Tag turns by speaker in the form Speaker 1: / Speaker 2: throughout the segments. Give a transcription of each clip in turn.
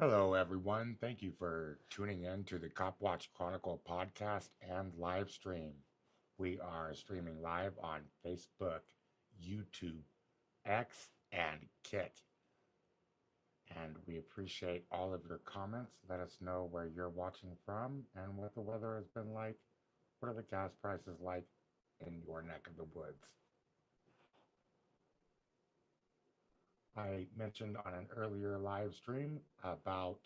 Speaker 1: Hello, everyone. Thank you for tuning in to the Cop Watch Chronicle podcast and live stream. We are streaming live on Facebook, YouTube, X, and Kik. And we appreciate all of your comments. Let us know where you're watching from and what the weather has been like. What are the gas prices like in your neck of the woods? I mentioned on an earlier live stream about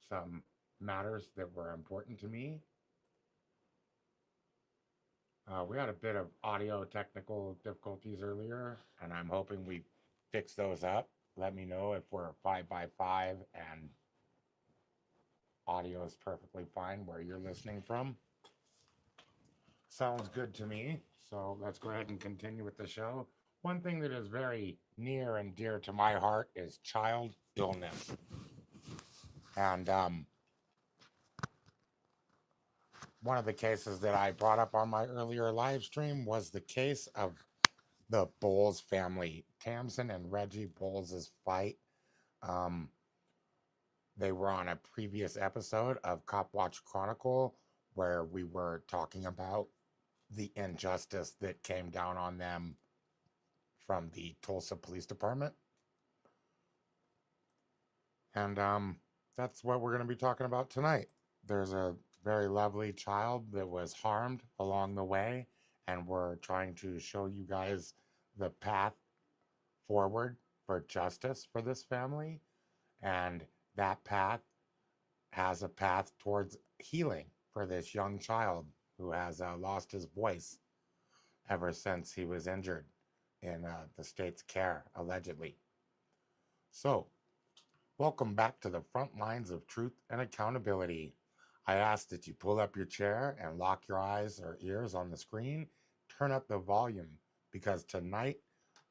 Speaker 1: some matters that were important to me. We had a bit of audio technical difficulties earlier, and I'm hoping we fix those up. Let me know if we're 5 by 5 and audio is perfectly fine where you're listening from. Sounds good to me. So let's go ahead and continue with the show. One thing that is very near and dear to my heart is child illness. And one of the cases that I brought up on my earlier live stream was the case of the Bowles family, Tamsen and Reggie Bowles' fight. Um, they were on a previous episode of Cop Watch Chronicle where we were talking about the injustice that came down on them from the Tulsa Police Department. And that's what we're going to be talking about tonight. There's a very lovely child that was harmed along the way, and we're trying to show you guys the path forward for justice for this family. And that path has a path towards healing for this young child who has lost his voice ever since he was injured in the state's care, allegedly. So, welcome back to the front lines of truth and accountability. I ask that you pull up your chair and lock your eyes or ears on the screen, turn up the volume, because tonight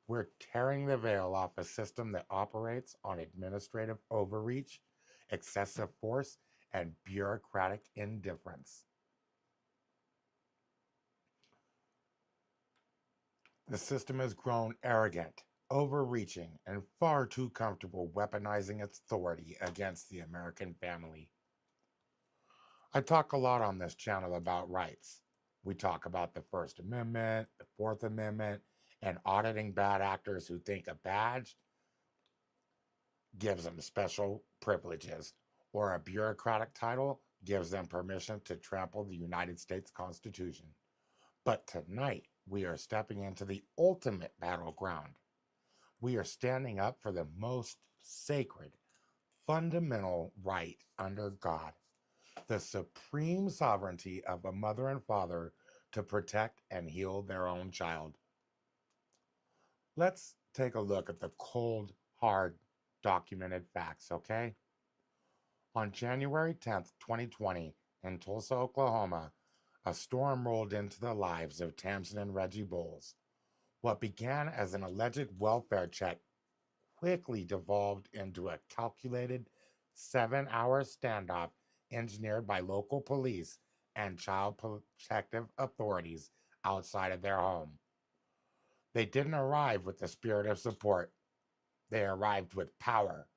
Speaker 1: we're tearing the veil off a system that operates on administrative overreach, excessive force, and bureaucratic indifference. The system has grown arrogant, overreaching, and far too comfortable weaponizing its authority against the American family. I talk a lot on this channel about rights. We talk about the First Amendment, the Fourth Amendment, and auditing bad actors who think a badge gives them special privileges, or a bureaucratic title gives them permission to trample the United States Constitution. But tonight, we are stepping into the ultimate battleground. We are standing up for the most sacred, fundamental right under God, the supreme sovereignty of a mother and father to protect and heal their own child. Let's take a look at the cold, hard, documented facts, okay? On January 10th, 2020, in Tulsa, Oklahoma, a storm rolled into the lives of Tamsen and Reggie Bowles. What began as an alleged welfare check quickly devolved into a calculated 7-hour standoff engineered by local police and child protective authorities outside of their home. They didn't arrive with the spirit of support, they arrived with power.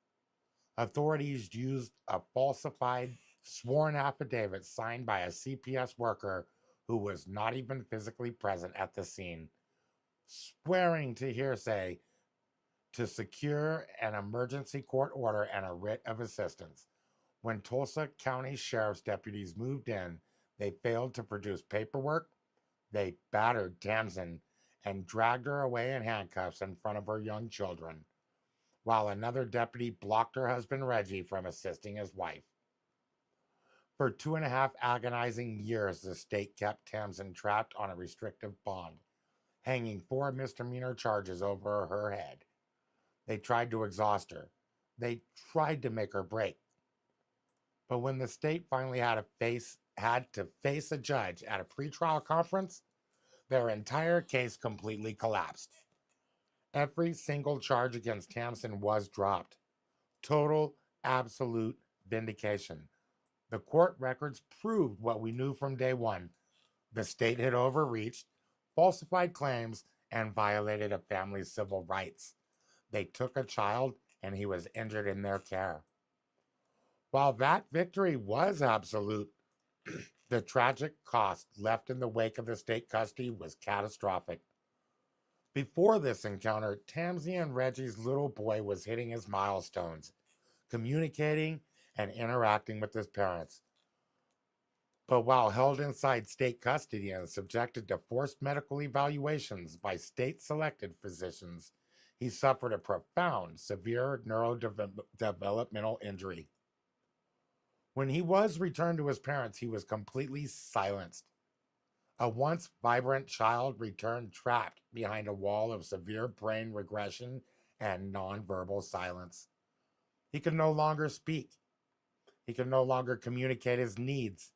Speaker 1: Authorities used a falsified sworn affidavit signed by a CPS worker who was not even physically present at the scene, swearing to hearsay to secure an emergency court order and a writ of assistance. When Tulsa County Sheriff's deputies moved in, they failed to produce paperwork. They battered Tamsen and dragged her away in handcuffs in front of her young children, while another deputy blocked her husband Reggie from assisting his wife. For 2.5 agonizing years, the state kept Tamsen trapped on a restrictive bond, hanging 4 misdemeanor charges over her head. They tried to exhaust her. They tried to make her break. But when the state finally had to face a judge at a pretrial conference, their entire case completely collapsed. Every single charge against Tamsen was dropped. Total, absolute vindication. The court records proved what we knew from day one. The state had overreached, falsified claims, and violated a family's civil rights. They took a child and he was injured in their care. While that victory was absolute, the tragic cost left in the wake of the state custody was catastrophic. Before this encounter, Tamsen and Reggie's little boy was hitting his milestones, communicating and interacting with his parents. But while held inside state custody and subjected to forced medical evaluations by state selected physicians, he suffered a profound, severe neurodevelopmental injury. When he was returned to his parents, he was completely silenced. A once vibrant child returned trapped behind a wall of severe brain regression and nonverbal silence. He could no longer speak. He could no longer communicate his needs.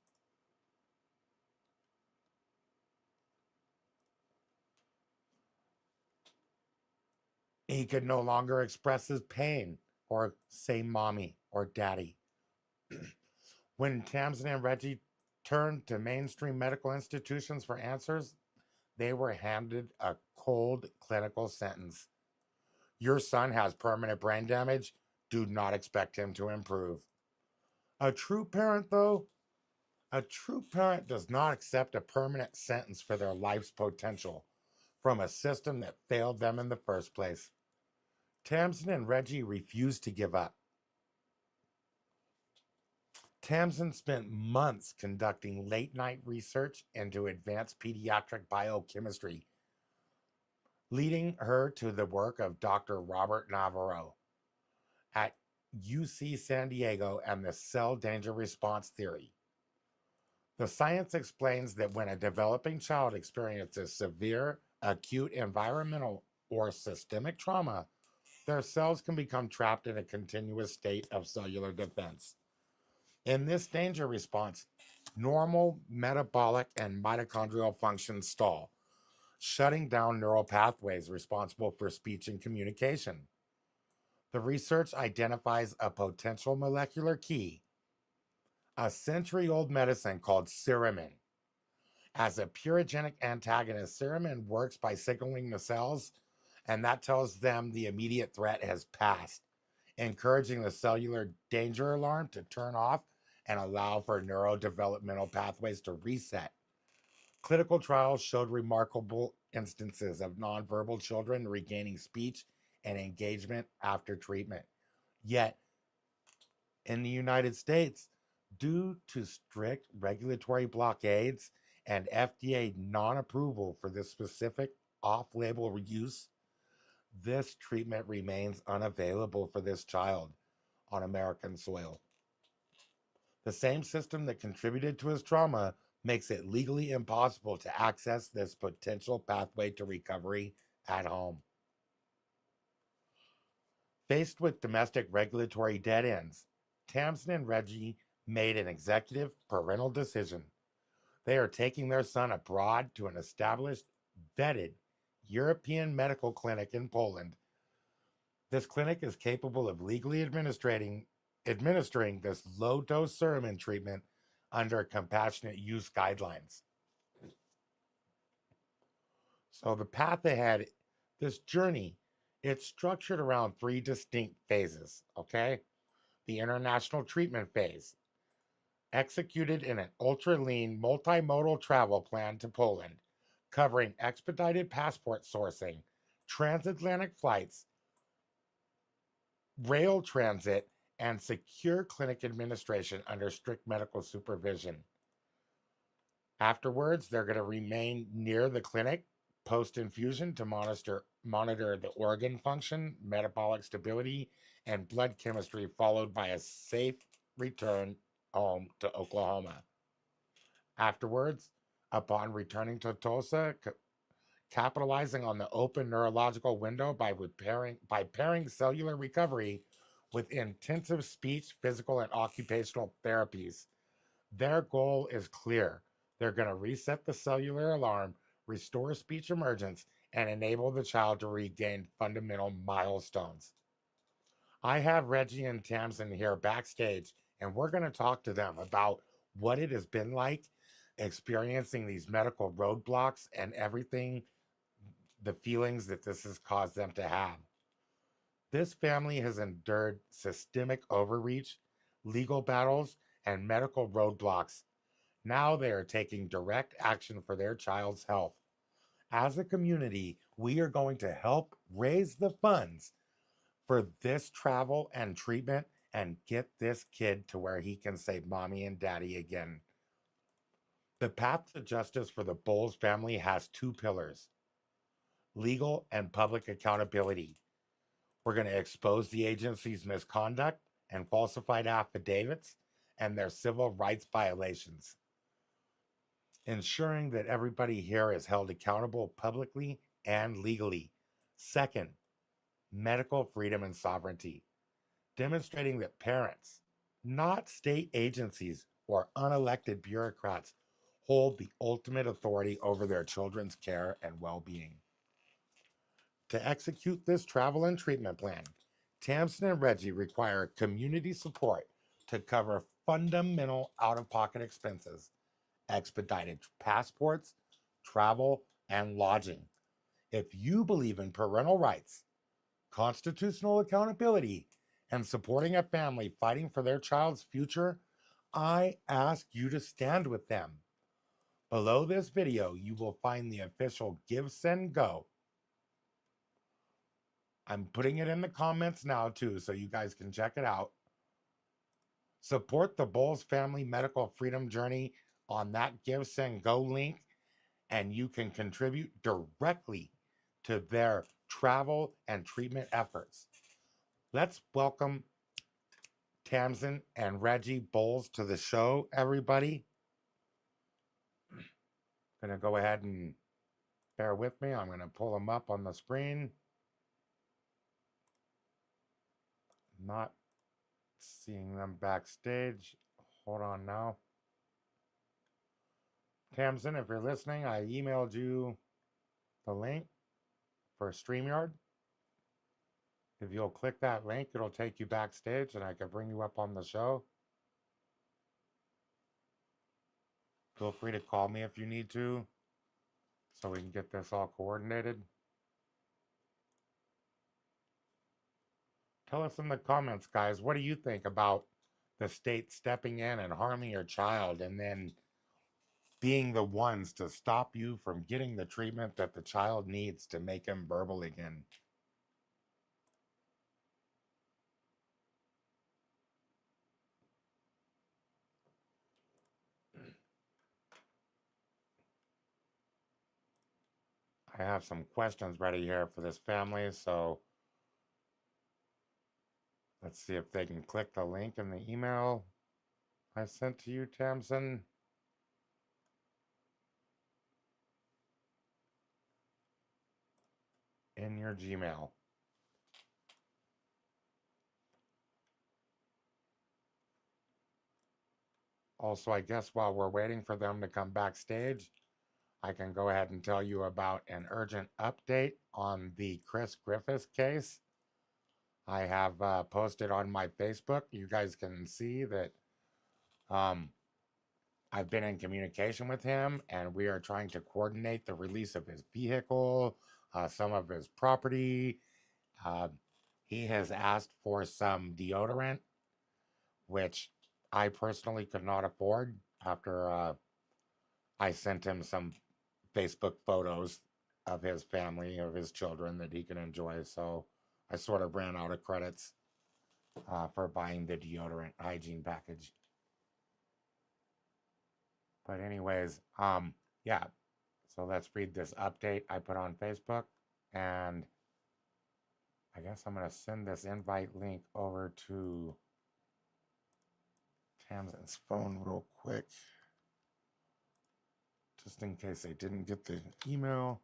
Speaker 1: He could no longer express his pain or say mommy or daddy. When Tamsin and Reggie turned to mainstream medical institutions for answers, they were handed a cold clinical sentence. Your son has permanent brain damage. Do not expect him to improve. A true parent, though, a true parent does not accept a permanent sentence for their life's potential from a system that failed them in the first place. Tamsin and Reggie refused to give up. Tamsin spent months conducting late night research into advanced pediatric biochemistry, leading her to the work of Dr. Robert Navarro at UC San Diego and the cell danger response theory. The science explains that when a developing child experiences severe, acute environmental or systemic trauma, their cells can become trapped in a continuous state of cellular defense. In this danger response, normal metabolic and mitochondrial functions stall, shutting down neural pathways responsible for speech and communication. The research identifies a potential molecular key, a century old medicine called Suramin. As a purigenic antagonist, Suramin works by signaling the cells, and that tells them the immediate threat has passed, encouraging the cellular danger alarm to turn off and allow for neurodevelopmental pathways to reset. Clinical trials showed remarkable instances of nonverbal children regaining speech and engagement after treatment. Yet, in the United States, due to strict regulatory blockades and FDA non approval for this specific off label use, this treatment remains unavailable for this child on American soil. The same system that contributed to his trauma makes it legally impossible to access this potential pathway to recovery at home. Faced with domestic regulatory dead ends, Tamsin and Reggie made an executive parental decision. They are taking their son abroad to an established, vetted European medical clinic in Poland. This clinic is capable of legally administering this low dose Suramin treatment under compassionate use guidelines. So the path ahead, this journey, it's structured around three distinct phases, okay? The international treatment phase, executed in an ultra lean multimodal travel plan to Poland, covering expedited passport sourcing, transatlantic flights, rail transit, and secure clinic administration under strict medical supervision. Afterwards, they're going to remain near the clinic post infusion to monitor the organ function, metabolic stability, and blood chemistry, followed by a safe return home to Oklahoma. Afterwards, upon returning to Tulsa, capitalizing on the open neurological window by pairing cellular recovery with intensive speech, physical, and occupational therapies. Their goal is clear. They're going to reset the cellular alarm, restore speech emergence, and enable the child to regain fundamental milestones. I have Reggie and Tamsin here backstage, and we're going to talk to them about what it has been like experiencing these medical roadblocks and everything, the feelings that this has caused them to have. This family has endured systemic overreach, legal battles, and medical roadblocks. Now they are taking direct action for their child's health. As a community, we are going to help raise the funds for this travel and treatment and get this kid to where he can say mommy and daddy again. The path to justice for the Bowles family has two pillars: legal and public accountability. We're going to expose the agency's misconduct and falsified affidavits and their civil rights violations, ensuring that everybody here is held accountable publicly and legally. Second, medical freedom and sovereignty, demonstrating that parents, not state agencies or unelected bureaucrats, hold the ultimate authority over their children's care and well being. To execute this travel and treatment plan, Tamsen and Reggie require community support to cover fundamental out of pocket expenses, expedited passports, travel, and lodging. If you believe in parental rights, constitutional accountability, and supporting a family fighting for their child's future, I ask you to stand with them. Below this video, you will find the official Give, Send, Go. I'm putting it in the comments now too, so you guys can check it out. Support the Bowles family medical freedom journey on that Give, Send, Go link, and you can contribute directly to their travel and treatment efforts. Let's welcome Tamsen and Reggie Bowles to the show, everybody. Gonna go ahead and bear with me. I'm gonna pull them up on the screen. Not seeing them backstage. Hold on now. Tamsen, if you're listening, I emailed you the link for StreamYard. If you'll click that link, it'll take you backstage and I can bring you up on the show. Feel free to call me if you need to so we can get this all coordinated. Tell us in the comments, guys, what do you think about the state stepping in and harming your child and then being the ones to stop you from getting the treatment that the child needs to make him verbal again? I have some questions ready here for this family, so let's see if they can click the link in the email I sent to you, Tamsen. In your Gmail. Also, I guess while we're waiting for them to come backstage, I can go ahead and tell you about an urgent update on the Chris Griffiths case. I have posted on my Facebook. You guys can see that I've been in communication with him, and we are trying to coordinate the release of his vehicle, some of his property. Uh, he has asked for some deodorant, which I personally could not afford after I sent him some Facebook photos of his family, of his children that he can enjoy. So I sort of ran out of credits for buying the deodorant hygiene package. But anyways, yeah. So let's read this update I put on Facebook, and I guess I'm gonna send this invite link over to Tamsen's phone real quick, just in case they didn't get the email.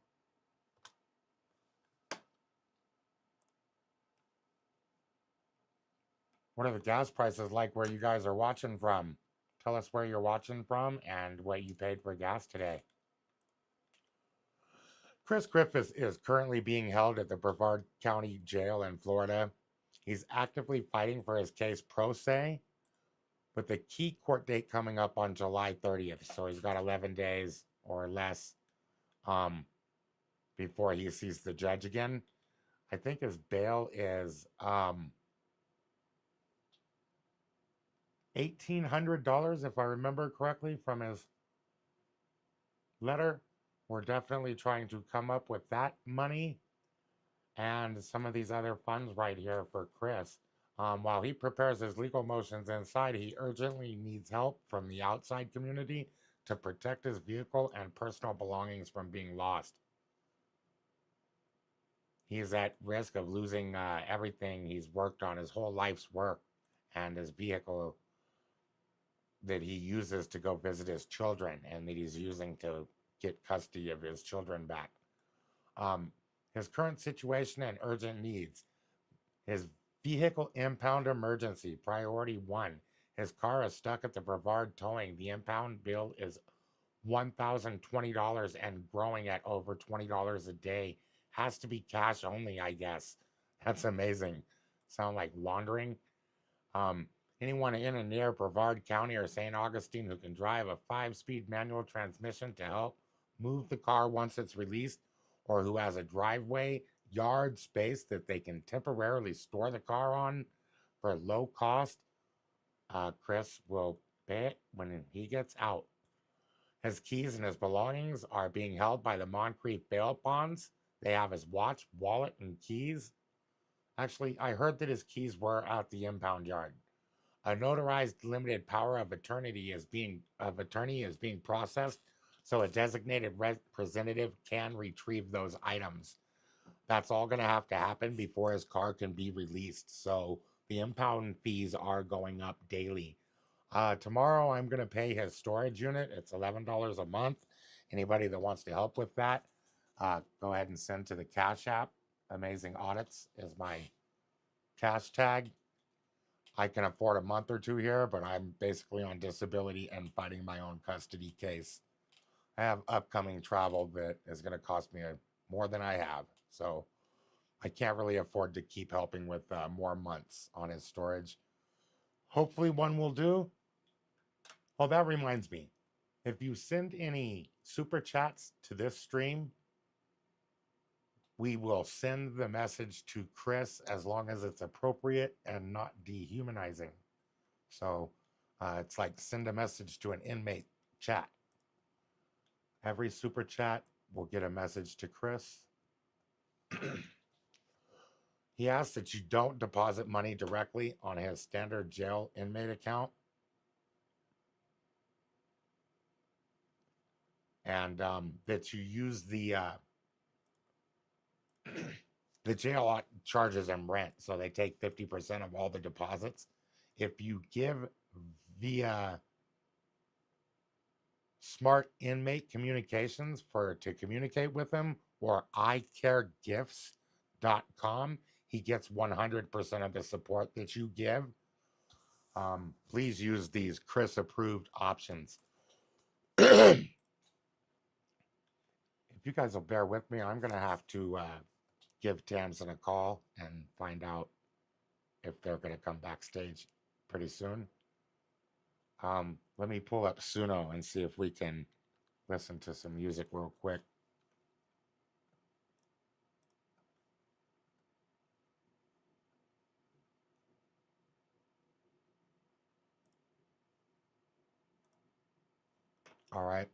Speaker 1: What are the gas prices like where you guys are watching from? Tell us where you're watching from and what you paid for gas today. Chris Griffiths is currently being held at the Brevard County Jail in Florida. He's actively fighting for his case pro se, with the key court date coming up on July 30th. So he's got 11 days or less before he sees the judge again. I think his bail is $1,800, if I remember correctly from his letter. We're definitely trying to come up with that money and some of these other funds right here for Chris. While he prepares his legal motions inside, he urgently needs help from the outside community to protect his vehicle and personal belongings from being lost. He is at risk of losing everything he's worked on, his whole life's work, and his vehicle that he uses to go visit his children and that he's using to get custody of his children back. Um, his current situation and urgent needs. His vehicle impound emergency, priority one. His car is stuck at the Brevard towing. The impound bill is $1,020 and growing at over $20 a day. Has to be cash only, I guess. That's amazing. Sound like laundering? Um, Anyone in and near Brevard County or St. Augustine who can drive a 5-speed manual transmission to help move the car once it's released, or who has a driveway yard space that they can temporarily store the car on for low cost, Chris will pay it when he gets out. His keys and his belongings are being held by the Moncrief bail bonds. They have his watch, wallet, and keys. Actually, I heard that his keys were at the impound yard. A notarized limited power of attorney is being processed, so a designated representative can retrieve those items. That's all going to have to happen before his car can be released. So the impound fees are going up daily. Tomorrow, I'm going to pay his storage unit. It's $11 a month. Anybody that wants to help with that, go ahead and send to the Cash App. Amazing Audits is my cash tag. I can afford a month or two here, but I'm basically on disability and fighting my own custody case. I have upcoming travel that is going to cost me more than I have. So I can't really afford to keep helping with more months on his storage. Hopefully one will do. Oh, that reminds me. If you send any super chats to this stream, we will send the message to Chris as long as it's appropriate and not dehumanizing. So it's like send a message to an inmate chat. Every super chat will get a message to Chris. He asks that you don't deposit money directly on his standard jail inmate account. And that you use the jail charges him rent, so they take 50% of all the deposits. If you give via Smart Inmate Communications to communicate with him, or icaregifts.com, he gets 100% of the support that you give. Please use these Chris approved options. If you guys will bear with me, I'm going to have to give Tamsen a call and find out if they're going to come backstage pretty soon. Let me pull up Suno and see if we can listen to some music real quick. All right,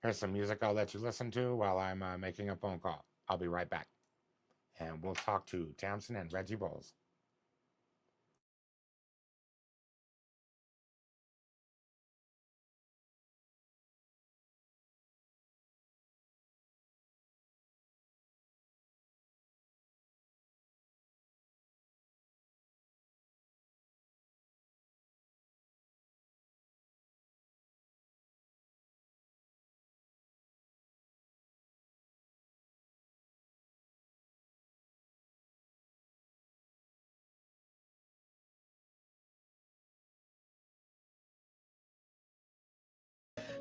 Speaker 1: here's some music I'll let you listen to while I'm making a phone call. I'll be right back. And we'll talk to Tamsen and Reggie Bowles.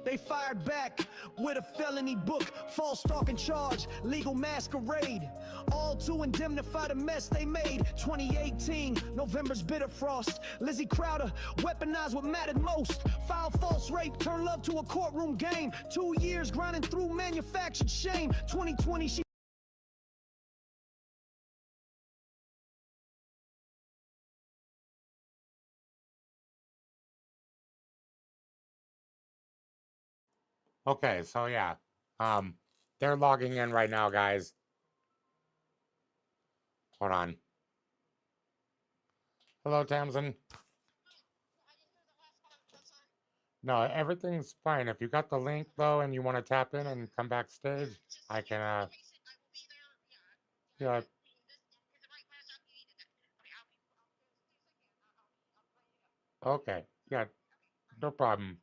Speaker 2: They fired back with a felony book, false stalking charge, legal masquerade, all to indemnify the mess they made. 2018, November's bitter frost. Lizzie Crowder, weaponized what mattered most. File false rape, turn love to a courtroom game. 2 years grinding through manufactured shame. 2020, she
Speaker 1: Okay, so yeah. Um, they're logging in right now, guys. Hold on. Hello, Tamsen. No, everything's fine. If you got the link though and you want to tap in and come backstage, I can yeah. Okay. Yeah, no problem.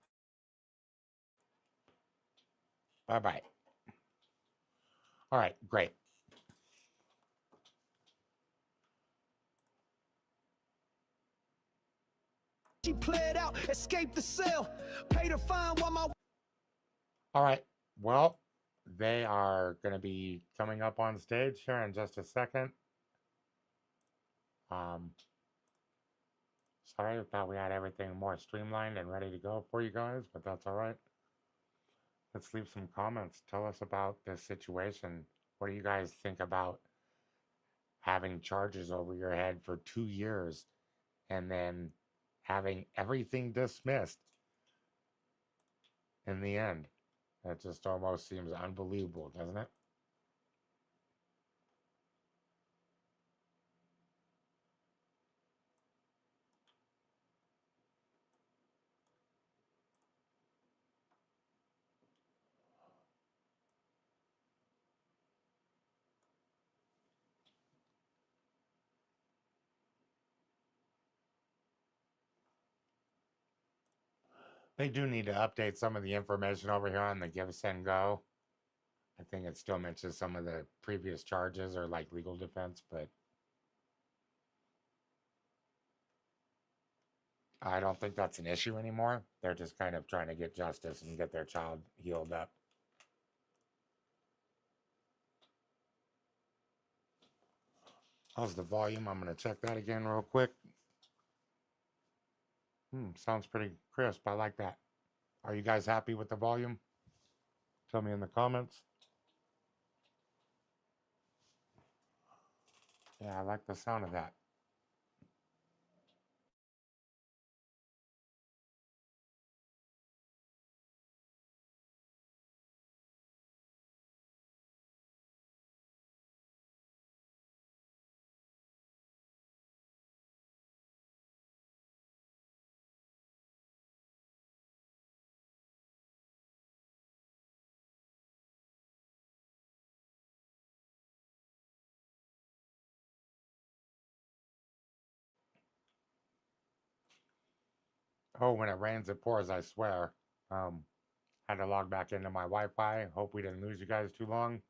Speaker 1: Bye-bye. All right, great.
Speaker 2: She played out, escaped the cell, paid a fine while my
Speaker 1: All right. Well, they are going to be coming up on stage here in just a second. Um, sorry, I thought we had everything more streamlined and ready to go for you guys, but that's all right. Let's leave some comments. Tell us about this situation. What do you guys think about having charges over your head for 2 years and then having everything dismissed in the end? It just almost seems unbelievable, doesn't it? They do need to update some of the information over here on the Give Send Go. I think it still mentions some of the previous charges or like legal defense, but I don't think that's an issue anymore. They're just kind of trying to get justice and get their child healed up. How's the volume? I'm going to check that again real quick. Sounds pretty crisp. I like that. Are you guys happy with the volume? Tell me in the comments. Yeah, I like the sound of that. Oh, when it rains, it pours, I swear. Um, had to log back into my Wi-Fi. Hope we didn't lose you guys too long.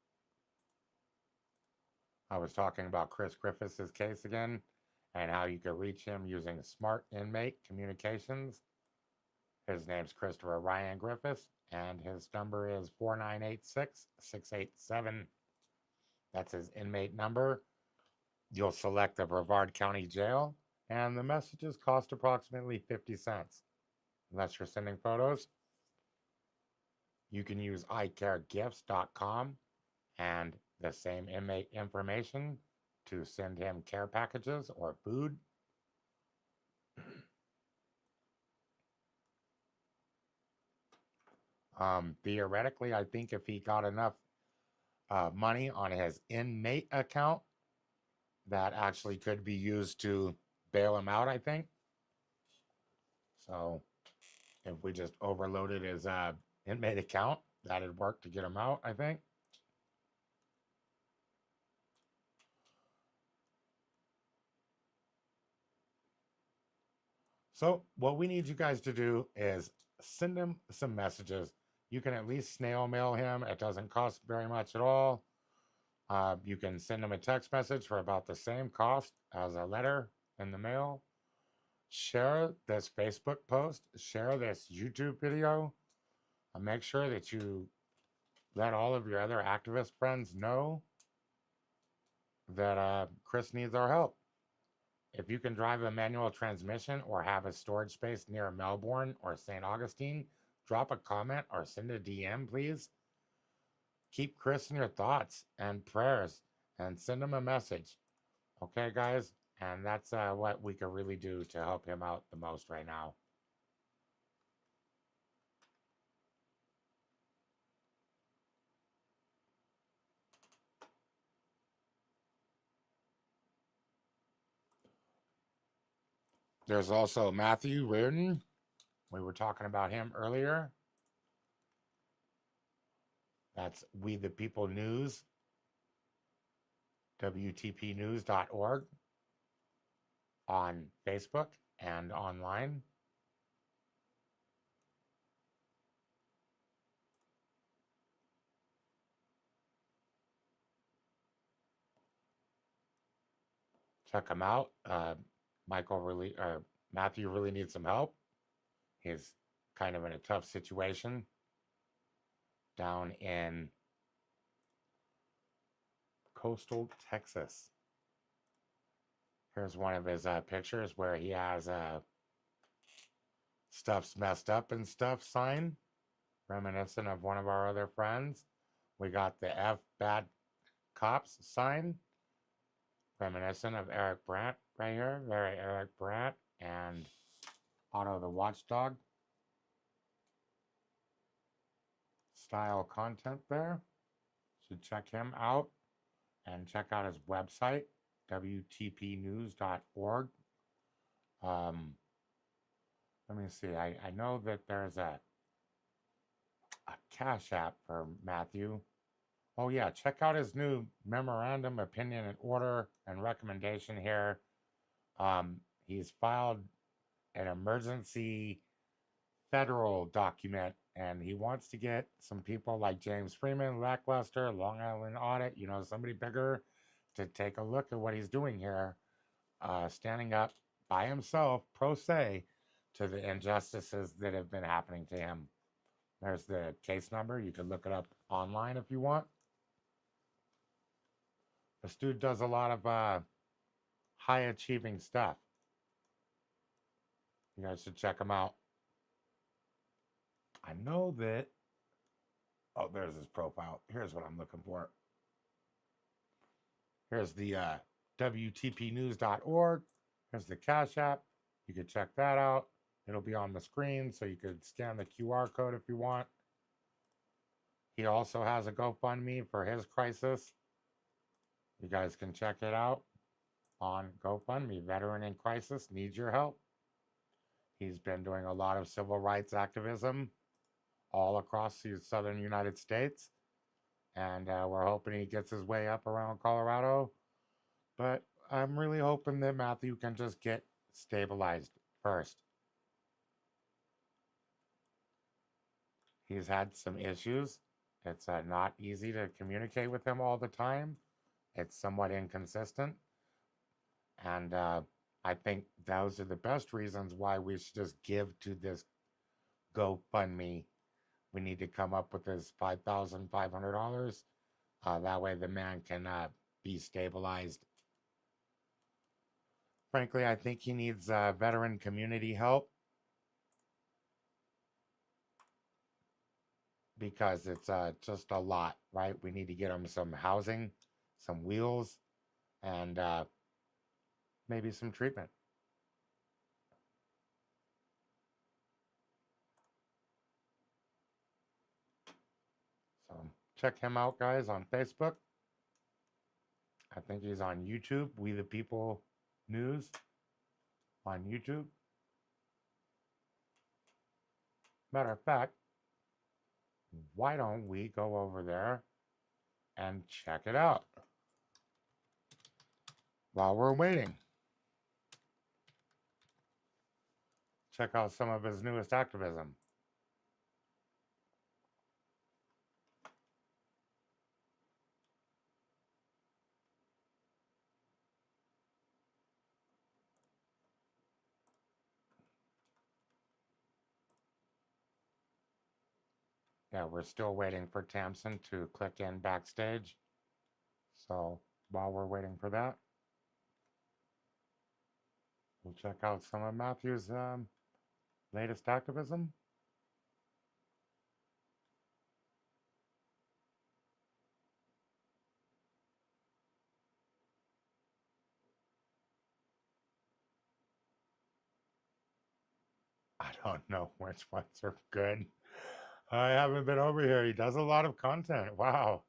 Speaker 1: I was talking about Chris Griffiths' case again and how you could reach him using Smart Inmate Communications. His name's Christopher Ryan Griffiths, and his number is 4986-687. That's his inmate number. You'll select the Brevard County Jail, and the messages cost approximately 50 cents. Unless you're sending photos, you can use icaregifts.com and the same inmate information to send him care packages or food. Theoretically, I think if he got enough money on his inmate account, that actually could be used to bail him out, I think. So if we just overloaded his inmate account, that'd work to get him out, I think. So what we need you guys to do is send him some messages. You can at least snail mail him. It doesn't cost very much at all. You can send him a text message for about the same cost as a letter in the mail. Share this Facebook post, share this YouTube video, and make sure that you let all of your other activist friends know that Chris needs our help. If you can drive a manual transmission or have a storage space near Melbourne or St. Augustine, drop a comment or send a DM, please. Keep Chris in your thoughts and prayers and send him a message. Okay, guys? And that's what we can really do to help him out the most right now. There's also Matthew Reardon. We were talking about him earlier. That's We the People News, WTPnews.org on Facebook and online. Check him out. Matthew really needs some help. He's kind of in a tough situation down in coastal Texas. Here's one of his pictures where he has stuff's messed up and stuff sign, reminiscent of one of our other friends. We got the F Bad Cops sign, reminiscent of Eric Brandt right here. Very Eric Brandt and Otto the Watchdog style content there. Should check him out and check out his website, WTPnews.org. Let me see. I know that there's a Cash App for Matthew. Oh, yeah. Check out his new memorandum, opinion, and order and recommendation here. He's filed an emergency federal document, and he wants to get some people like James Freeman, Lackluster, Long Island Audit, somebody bigger to take a look at what he's doing here, standing up by himself, pro se, to the injustices that have been happening to him. There's the case number. You can look it up online if you want. This dude does a lot of high achieving stuff. You guys should check him out. I know that. Oh, there's his profile. Here's what I'm looking for. Here's the WTPnews.org. Here's the Cash App. You can check that out. It'll be on the screen, so you could scan the QR code if you want. He also has a GoFundMe for his crisis. You guys can check it out on GoFundMe. Veteran in Crisis needs your help. He's been doing a lot of civil rights activism all across the southern United States. And we're hoping he gets his way up around Colorado. But I'm really hoping that Matthew can just get stabilized first. He's had some issues. It's not easy to communicate with him all the time. It's somewhat inconsistent. And I think those are the best reasons why we should just give to this GoFundMe. We need to come up with this $5,500. That way the man can be stabilized. Frankly, I think he needs veteran community help because it's just a lot, right? We need to get him some housing, some wheels, and maybe some treatment. So check him out, guys, on Facebook. I think he's on YouTube, We the People News on YouTube. Matter of fact, why don't we go over there and check it out while we're waiting? Check out some of his newest activism. Yeah, we're still waiting for Tamsen to click in backstage. So while we're waiting for that, we'll check out some of Matthew's latest activism. I don't know which ones are good. I haven't been over here. He does a lot of content. Wow.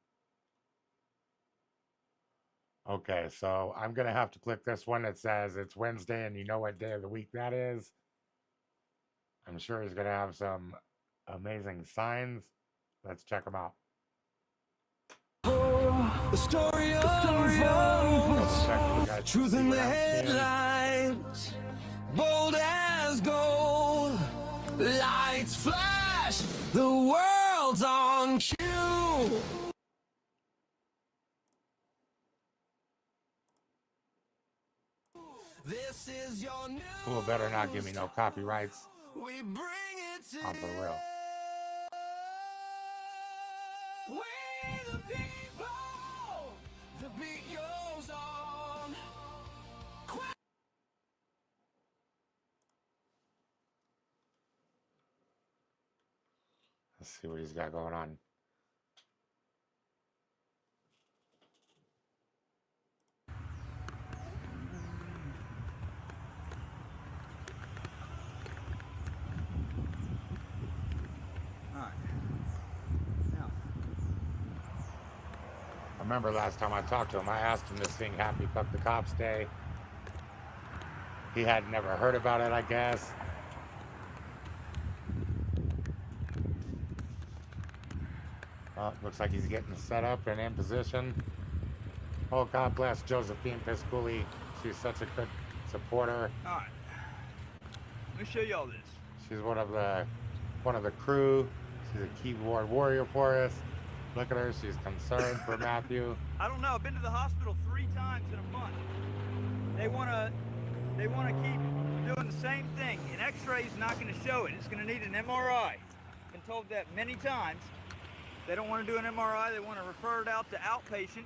Speaker 1: Okay, so I'm gonna have to click this one that says it's Wednesday and you know what day of the week that is. I'm sure he's gonna have some amazing signs. Let's check them out.
Speaker 2: The story
Speaker 1: Double
Speaker 2: unfolds,
Speaker 1: check so you guys can
Speaker 2: truth
Speaker 1: see
Speaker 2: in
Speaker 1: what
Speaker 2: the
Speaker 1: I'm seeing.
Speaker 2: headlines, bold as gold. Lights flash, the world's on cue. This is your news.
Speaker 1: Fool better not give me no copyrights.
Speaker 2: We bring it to
Speaker 1: On for real.
Speaker 2: we the people. The beat goes on.
Speaker 1: Let's see what he's got going on. I remember last time I talked to him, I asked him to sing Happy Fuck the Cops Day. He had never heard about it, I guess. Looks like he's getting set up and in position. Oh, God bless Josephine Pisculi. She's such a good supporter.
Speaker 3: All right, let me show y'all this.
Speaker 1: She's one of the crew. She's a keyboard warrior for us. Look at her. She's concerned for Matthew.
Speaker 3: I don't know. I've been to the hospital 3 times in a month. They wanna keep doing the same thing. An X-ray is not going to show it. It's going to need an MRI. Been told that many times. They don't want to do an MRI. They want to refer it out to outpatient,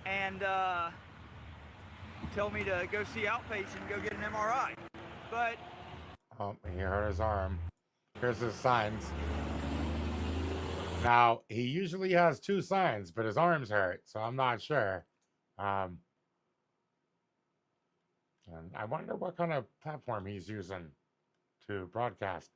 Speaker 3: and tell me to go see outpatient and go get an MRI. But
Speaker 1: Oh, he hurt his arm. Here's his signs. Now, he usually has 2 signs, but his arm's hurt, so I'm not sure. And I wonder what kind of platform he's using to broadcast.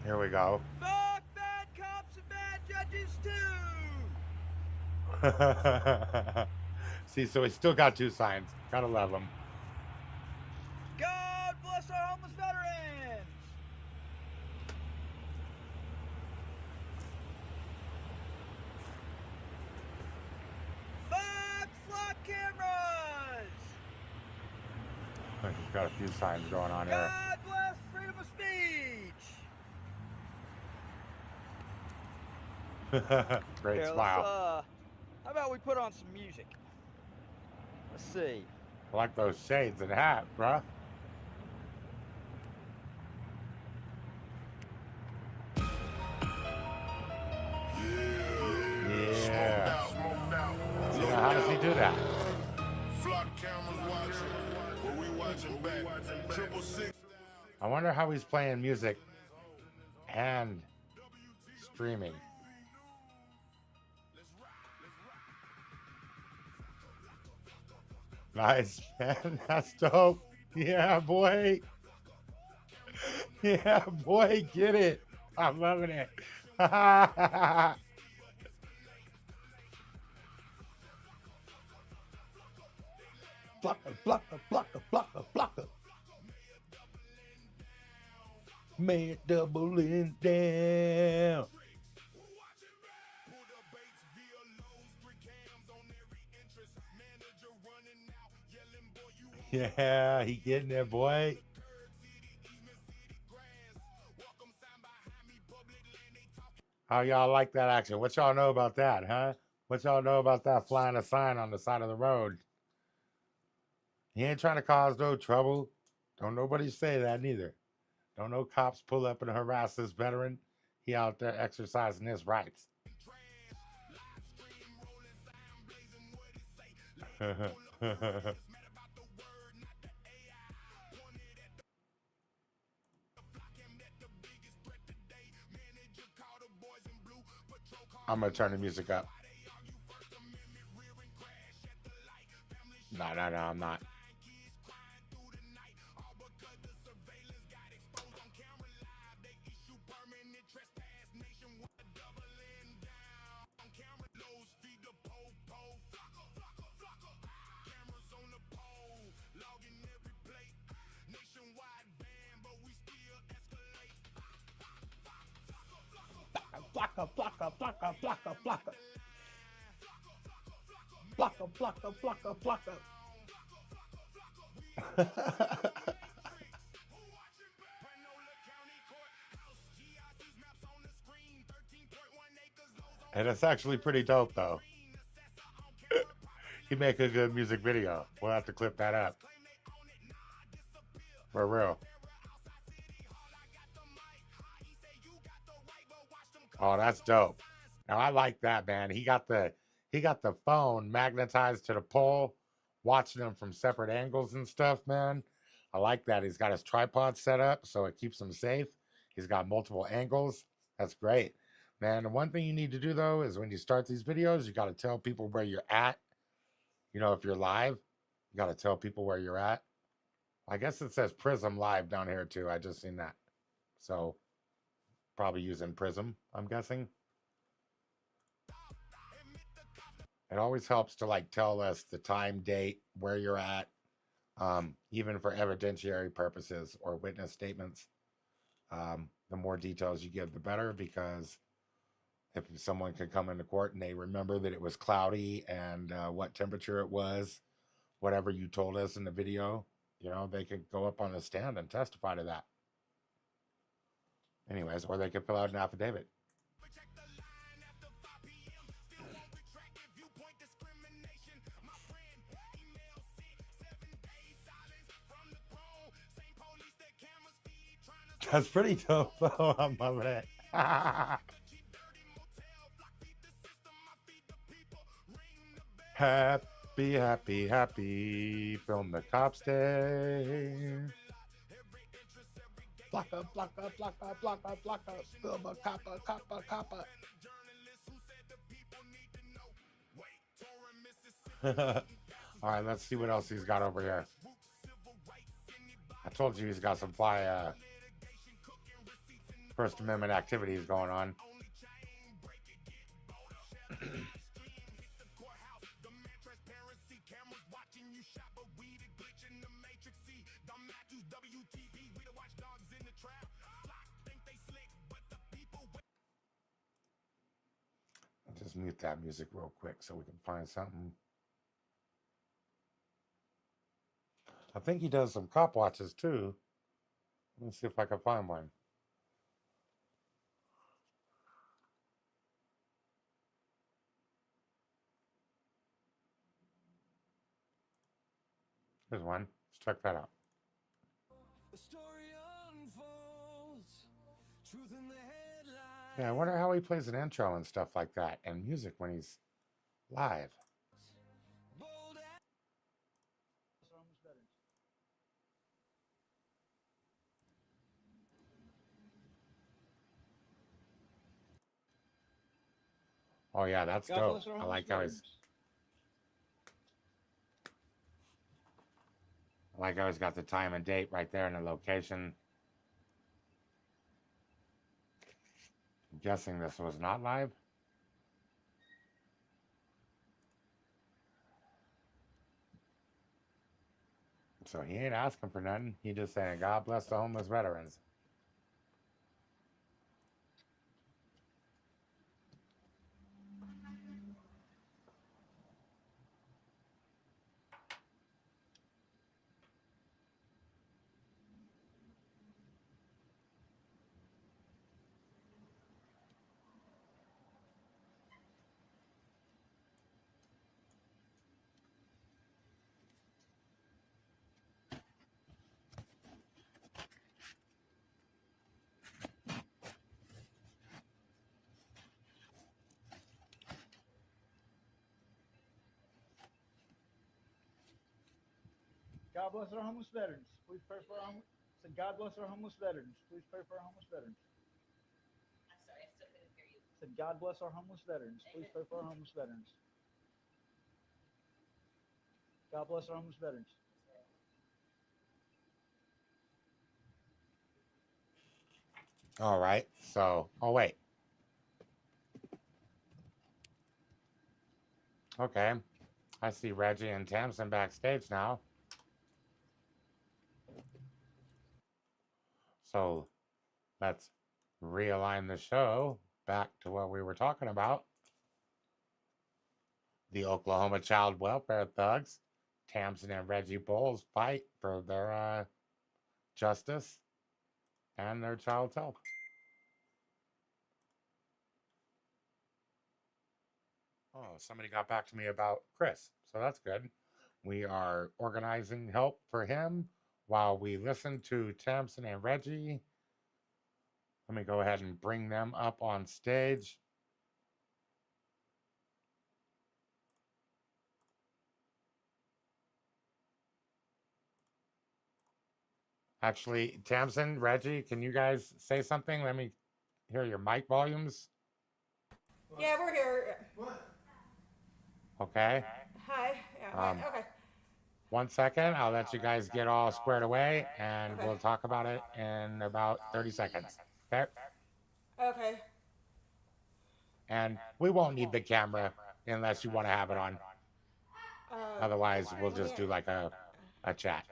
Speaker 1: Here we go.
Speaker 3: fuck bad cops and bad judges too.
Speaker 1: See, so he's still got 2 signs. Gotta love him.
Speaker 3: God bless our homeless veterans. Fuck flock cameras.
Speaker 1: He's got a few signs going on here.
Speaker 3: God bless freedom of speech.
Speaker 1: Great
Speaker 3: Here,
Speaker 1: smile.
Speaker 3: how about we put on some music? Let's see.
Speaker 1: I like those shades and hat, bruh. Yeah. You know, how does he do that? I wonder how he's playing music and streaming. Nice, man. That's dope. Yeah, boy. Yeah, boy. Get it. I'm loving it. Blocker, blocker, blocker, blocker, blocker. Man, doubling down. Yeah, he getting there, boy. How y'all like that action? What y'all know about that, huh? What y'all know about that flying a sign on the side of the road? He ain't trying to cause no trouble. Don't nobody say that neither. Don't no cops pull up and harass this veteran. He out there exercising his rights. I'm gonna turn the music up. No, I'm not. Flocka, flocka, flocka, flocka, flocka. Flocka, flocka, flocka, flocka. And it's actually pretty dope, though. He'd make a good music video. We'll have to clip that up. For real. Oh, that's dope. Now I like that, man. He got the phone magnetized to the pole, watching them from separate angles and stuff, man. I like that. He's got his tripod set up so it keeps him safe. He's got multiple angles. That's great. Man, the one thing you need to do though is when you start these videos, you got to tell people where you're at. You know, if you're live, you got to tell people where you're at. I guess it says Prism Live down here too. I just seen that. So probably using Prism, I'm guessing. It always helps to like tell us the time, date, where you're at, even for evidentiary purposes or witness statements. The more details you give, the better, because if someone can come into court and they remember that it was cloudy and what temperature it was, whatever you told us in the video, you know, they could go up on the stand and testify to that. Anyways, or they could fill out an affidavit. That's pretty dope, though. I'm loving it. Happy, happy, happy. Film the cops day. Flocka, flocka, flocka, flocka, flocka. Film a coppa, coppa, coppa. All right, let's see what else he's got over here. I told you he's got some fly First Amendment activities going on. I'll just mute that music real quick so we can find something. I think he does some cop watches too. Let me see if I can find one. Here's one. Let's check that out.
Speaker 2: The story unfolds. Truth in the headlines.
Speaker 1: Yeah, I wonder how he plays an intro and stuff like that, and music when he's live. Oh yeah, that's dope. I like how he's got the time and date right there and the location. I'm guessing this was not live. So he ain't asking for nothing. He just saying, God bless the homeless veterans.
Speaker 3: God bless our homeless veterans. Please pray for our homeless. Said God bless our homeless veterans. Please pray for our homeless veterans.
Speaker 4: I'm sorry, I still couldn't hear you.
Speaker 3: Said God bless our homeless veterans. Please pray for our homeless veterans. God bless our homeless veterans.
Speaker 1: All right. So, oh wait. Okay. I see Reggie and Tamsen backstage now. So let's realign the show back to what we were talking about. The Oklahoma child welfare thugs, Tamsen and Reggie Bowles, fight for their justice and their child's health. Oh, somebody got back to me about Chris, so that's good. We are organizing help for him while we listen to Tamsen and Reggie. Let me go ahead and bring them up on stage. Actually, Tamsen, Reggie, can you guys say something? Let me hear your mic volumes.
Speaker 5: Yeah, we're here.
Speaker 1: Okay.
Speaker 5: Hi. Yeah, hi. Okay.
Speaker 1: 1 second. I'll let you guys get all squared away and
Speaker 5: Okay.
Speaker 1: we'll talk about it in about 30 seconds. Okay.
Speaker 5: Okay.
Speaker 1: And we won't need the camera unless you want to have it on. Otherwise, we'll just do like a chat.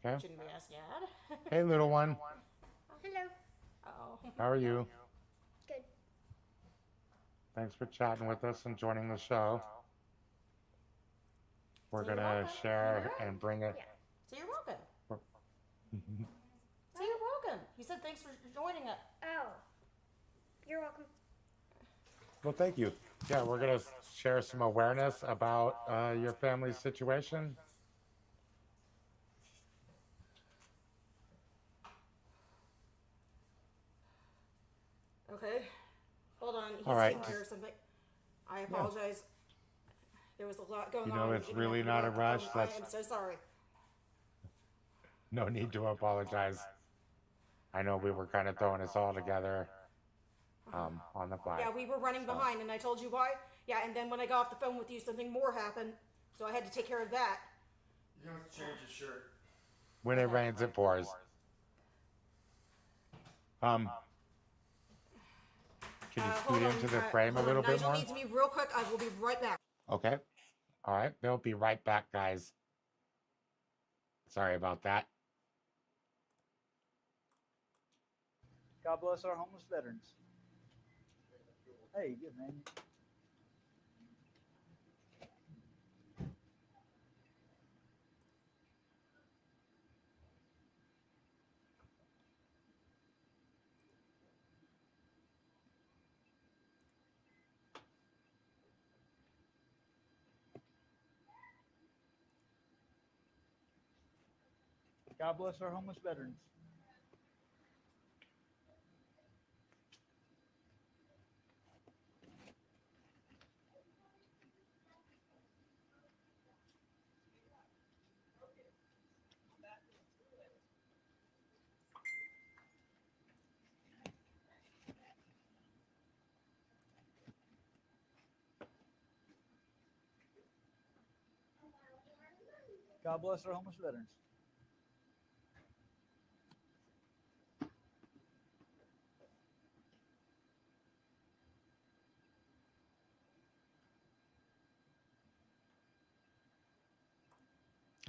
Speaker 1: Okay.
Speaker 5: Shouldn't we ask Dad?
Speaker 1: Hey, little one.
Speaker 6: Hello.
Speaker 5: Oh.
Speaker 1: How are you?
Speaker 6: Good.
Speaker 1: Thanks for chatting with us and joining the show. We're
Speaker 5: So you're
Speaker 1: going to
Speaker 5: welcome.
Speaker 1: share
Speaker 5: Yeah.
Speaker 1: and bring it.
Speaker 5: So you're welcome. So you're welcome. He said thanks for joining us.
Speaker 6: Oh. You're welcome.
Speaker 1: Well, thank you. Yeah, we're going to share some awareness about your family's situation.
Speaker 5: Okay. Hold on. He's
Speaker 1: All right.
Speaker 5: taking care of something. I apologize. There was a lot going on.
Speaker 1: You know, it's really not a rush.
Speaker 5: I am so sorry.
Speaker 1: No need to apologize. I know we were kind of throwing us all together on the fly.
Speaker 5: Yeah, we were running behind, and I told you why. Yeah, and then when I got off the phone with you, something more happened, so I had to take care of that.
Speaker 7: You have to change his shirt.
Speaker 1: When it rains, it pours. Can you
Speaker 5: Hold
Speaker 1: scoot
Speaker 5: on,
Speaker 1: into the frame a
Speaker 5: hold on.
Speaker 1: little bit
Speaker 5: Nigel
Speaker 1: more?
Speaker 5: needs me real quick. I will be right back.
Speaker 1: Okay. All right. They'll be right back, guys. Sorry about that.
Speaker 3: God bless our homeless veterans. Hey, good man. God bless our homeless veterans. God bless our homeless veterans.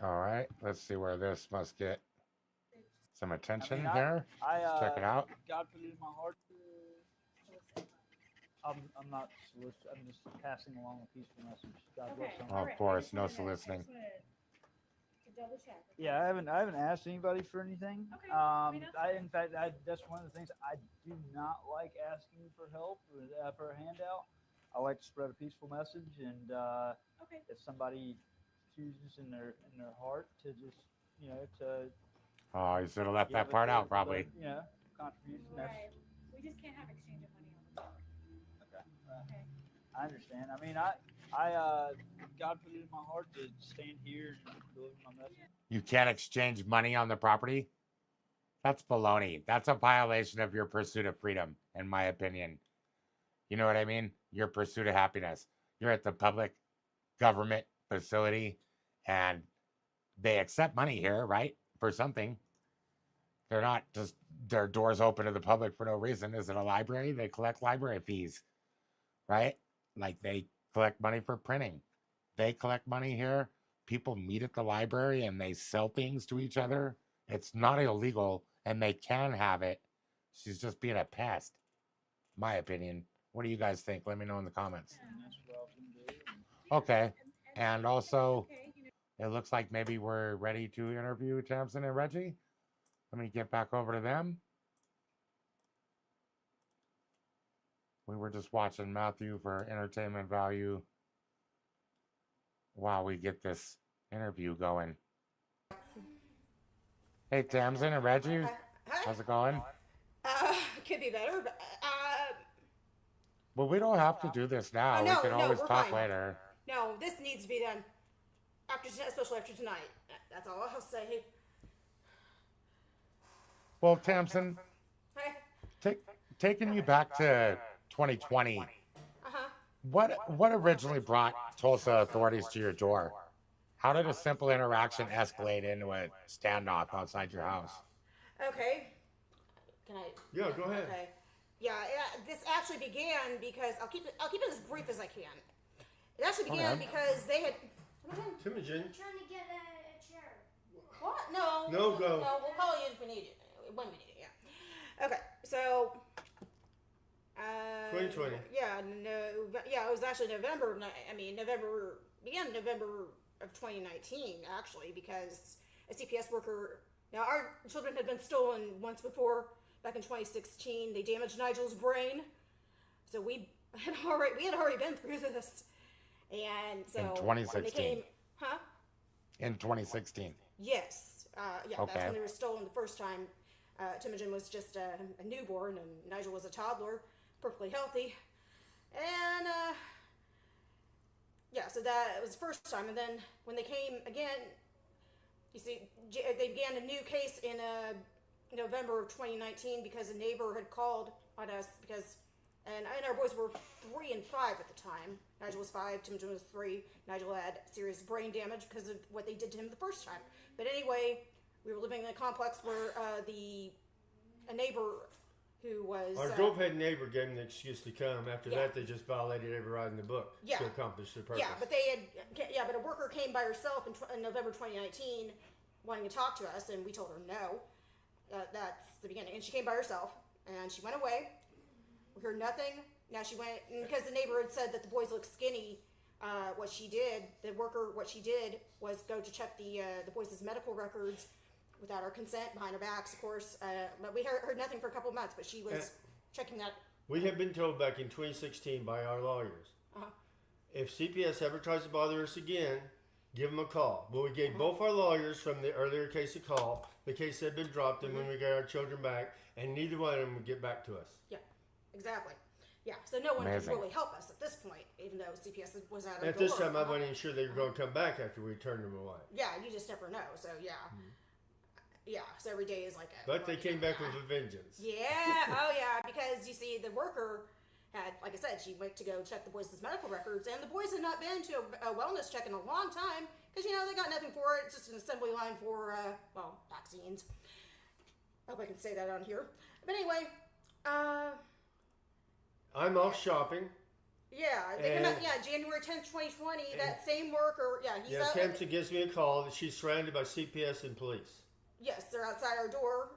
Speaker 1: All right. Let's see where this must get some attention
Speaker 3: I
Speaker 1: here. Let's check it out.
Speaker 3: God put it in my heart. I'm not soliciting. I'm just passing along a peaceful message. God bless them.
Speaker 1: Oh, of course, no soliciting.
Speaker 3: Yeah, I haven't asked anybody for anything.
Speaker 8: Okay. In
Speaker 3: fact, that's one of the things I do not like asking for help or for a handout. I like to spread a peaceful message, and
Speaker 8: Okay.
Speaker 3: if somebody chooses in their heart to just to
Speaker 1: Oh, you should have left that
Speaker 3: give
Speaker 1: part
Speaker 3: a-
Speaker 1: out, probably.
Speaker 3: contribution.
Speaker 8: Right. We just can't have exchange of money on the floor. Okay.
Speaker 3: I understand. I mean, God put it in my heart to stand here and deliver my message.
Speaker 1: You can't exchange money on the property? That's baloney. That's a violation of your pursuit of freedom, in my opinion. You know what I mean? Your pursuit of happiness. You're at the public government facility and they accept money here, right? For something. They're not just their doors open to the public for no reason. Is it a library? They collect library fees, right? Like they collect money for printing. They collect money here. People meet at the library and they sell things to each other. It's not illegal and they can have it. She's just being a pest. My opinion. What do you guys think? Let me know in the comments. Okay. And also, it looks like maybe we're ready to interview Tamsen and Reggie. Let me get back over to them. We were just watching Matthew for entertainment value while we get this interview going. Hey, Tamsen and Reggie,
Speaker 5: Hi.
Speaker 1: how's it going?
Speaker 5: Could be better, but
Speaker 1: Well, we don't have to do this now.
Speaker 5: no,
Speaker 1: We can
Speaker 5: no,
Speaker 1: always
Speaker 5: we're
Speaker 1: talk
Speaker 5: fine.
Speaker 1: later.
Speaker 5: no, this needs to be done after, especially after tonight. That's all I'll say.
Speaker 1: Well, Tamsen,
Speaker 5: Hey.
Speaker 1: taking you back to 2020,
Speaker 5: Uh-huh.
Speaker 1: what originally brought Tulsa authorities to your door? How did a simple interaction escalate into a standoff outside your house?
Speaker 5: Okay. Can I?
Speaker 7: Yeah, go ahead.
Speaker 5: Okay. Yeah, this actually began because I'll keep it as brief as I can. It actually began
Speaker 1: Okay.
Speaker 5: because they had.
Speaker 7: Timothy.
Speaker 6: Trying to get a chair.
Speaker 5: What? No.
Speaker 7: No, go.
Speaker 5: No, we'll call you if we need it. When we need it, yeah. Okay, so.
Speaker 7: 2020.
Speaker 5: Yeah, it was actually November. Began November of 2019, actually, because a CPS worker. Now, our children had been stolen once before, back in 2016. They damaged Nigel's brain, so we had already been through this, and so
Speaker 1: In
Speaker 5: when they
Speaker 1: 2016.
Speaker 5: came, huh?
Speaker 1: In 2016.
Speaker 5: Yes, yeah,
Speaker 1: Okay.
Speaker 5: that's when they were stolen the first time. Timogen was just a newborn, and Nigel was a toddler, perfectly healthy, and yeah, so that was the first time. And then when they came again, you see, they began a new case in November of 2019 because a neighbor had called on us and our boys were 3 and 5 at the time. Nigel was 5, Timogen was 3. Nigel had serious brain damage because of what they did to him the first time. But anyway, we were living in a complex where a neighbor who was
Speaker 7: Our dope-head neighbor gave them the excuse to come. After
Speaker 5: Yeah.
Speaker 7: that, they just violated every right in the book
Speaker 5: Yeah.
Speaker 7: to accomplish their purpose.
Speaker 5: Yeah, but but a worker came by herself in November 2019, wanting to talk to us, and we told her no. That's the beginning. And she came by herself, and she went away. We heard nothing. Now she went, and because the neighbor had said that the boys looked skinny. What she did was go to check the boys' medical records without our consent, behind our backs, of course. But we heard nothing for a couple of months. But she was checking that.
Speaker 7: We have been told back in 2016 by our lawyers,
Speaker 5: Uh-huh.
Speaker 7: if CPS ever tries to bother us again, give them a call. Well, we gave both our lawyers from the earlier case a call. The case had been dropped, and when we got our children back, and neither one of them would get back to us.
Speaker 5: Yeah, exactly. Yeah, so no one
Speaker 1: Amazing.
Speaker 5: could really help us at this point, even though CPS was out of
Speaker 7: At this time, I wasn't even sure they were going to come back after we turned them away.
Speaker 5: Yeah, you just never know. So yeah, yeah. So every day is like a.
Speaker 7: But they came back with a vengeance.
Speaker 5: Yeah. Oh yeah. Because you see, the worker had, like I said, she went to go check the boys' medical records, and the boys had not been to a wellness check in a long time because they got nothing for it. It's just an assembly line for vaccines. I hope I can say that on here. But anyway,
Speaker 7: I'm off shopping.
Speaker 5: yeah, they come out. Yeah, January 10th, 2020. That same worker. Yeah, he's out.
Speaker 7: Tamsen gives me a call that she's surrounded by CPS and police.
Speaker 5: Yes, they're outside our door.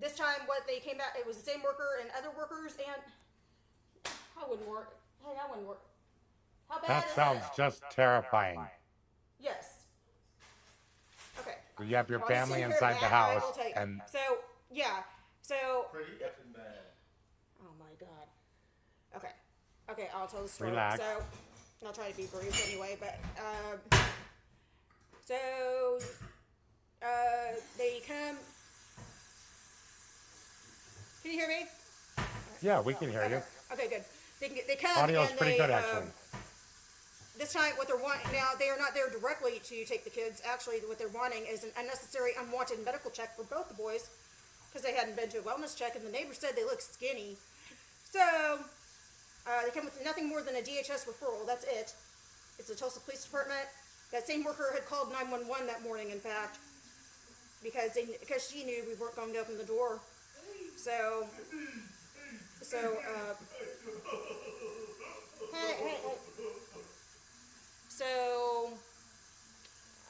Speaker 5: This time, what they came back, it was the same worker and other workers, and I wouldn't work. Hey, I wouldn't work. How bad
Speaker 1: That
Speaker 5: is
Speaker 1: sounds
Speaker 5: it?
Speaker 1: just terrifying.
Speaker 5: Yes. Okay.
Speaker 1: You have your
Speaker 5: Well, just
Speaker 1: family
Speaker 5: sit here,
Speaker 1: inside the
Speaker 5: Matt, I
Speaker 1: house,
Speaker 5: will tell you.
Speaker 1: and
Speaker 5: So yeah. So.
Speaker 7: Pretty effing bad.
Speaker 5: Oh my God. Okay. Okay, I'll tell the story.
Speaker 1: Relax.
Speaker 5: So I'll try to be brief anyway, but they come. Can you hear me?
Speaker 1: yeah, we can hear you.
Speaker 5: Okay, good. They come.
Speaker 1: Audio's
Speaker 5: and
Speaker 1: pretty
Speaker 5: they,
Speaker 1: good, actually.
Speaker 5: This time, what they're wanting now, they are not there directly to take the kids. Actually, what they're wanting is an unnecessary, unwanted medical check for both the boys because they hadn't been to a wellness check, and the neighbor said they looked skinny. So they come with nothing more than a DHS referral. That's it. It's the Tulsa Police Department. That same worker had called 911 that morning, in fact, because she knew we weren't going to open the door. So. Hey. So,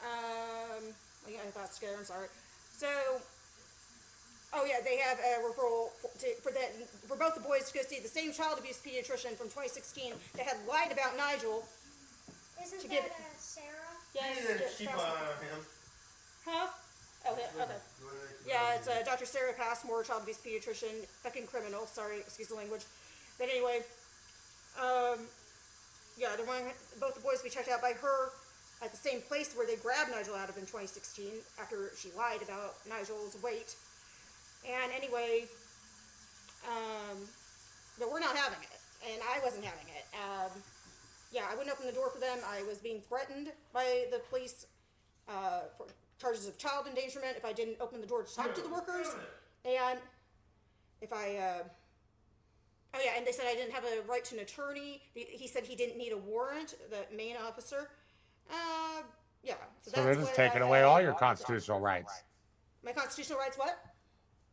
Speaker 5: I got scared, I'm sorry. So, oh yeah, they have a referral for both the boys to go see the same child abuse pediatrician from 2016 that had lied about Nigel.
Speaker 6: Isn't
Speaker 5: To
Speaker 6: that
Speaker 5: give-
Speaker 6: Sarah?
Speaker 5: Yes.
Speaker 7: You need to
Speaker 5: yes,
Speaker 7: keep an
Speaker 5: Passmore.
Speaker 7: eye on him.
Speaker 5: Huh? Okay. Okay. Yeah, it's Dr. Sarah Passmore, child abuse pediatrician, fucking criminal. Sorry, excuse the language. But anyway, yeah, both the boys we checked out by her at the same place where they grabbed Nigel out of in 2016 after she lied about Nigel's weight. And anyway, but we're not having it, and I wasn't having it. Yeah, I wouldn't open the door for them. I was being threatened by the police for charges of child endangerment if I didn't open the door to talk to the workers. And if I, oh yeah, and they said I didn't have a right to an attorney. He said he didn't need a warrant, the main officer. Yeah.
Speaker 1: So they're just taking away all your constitutional rights.
Speaker 5: My constitutional rights, what?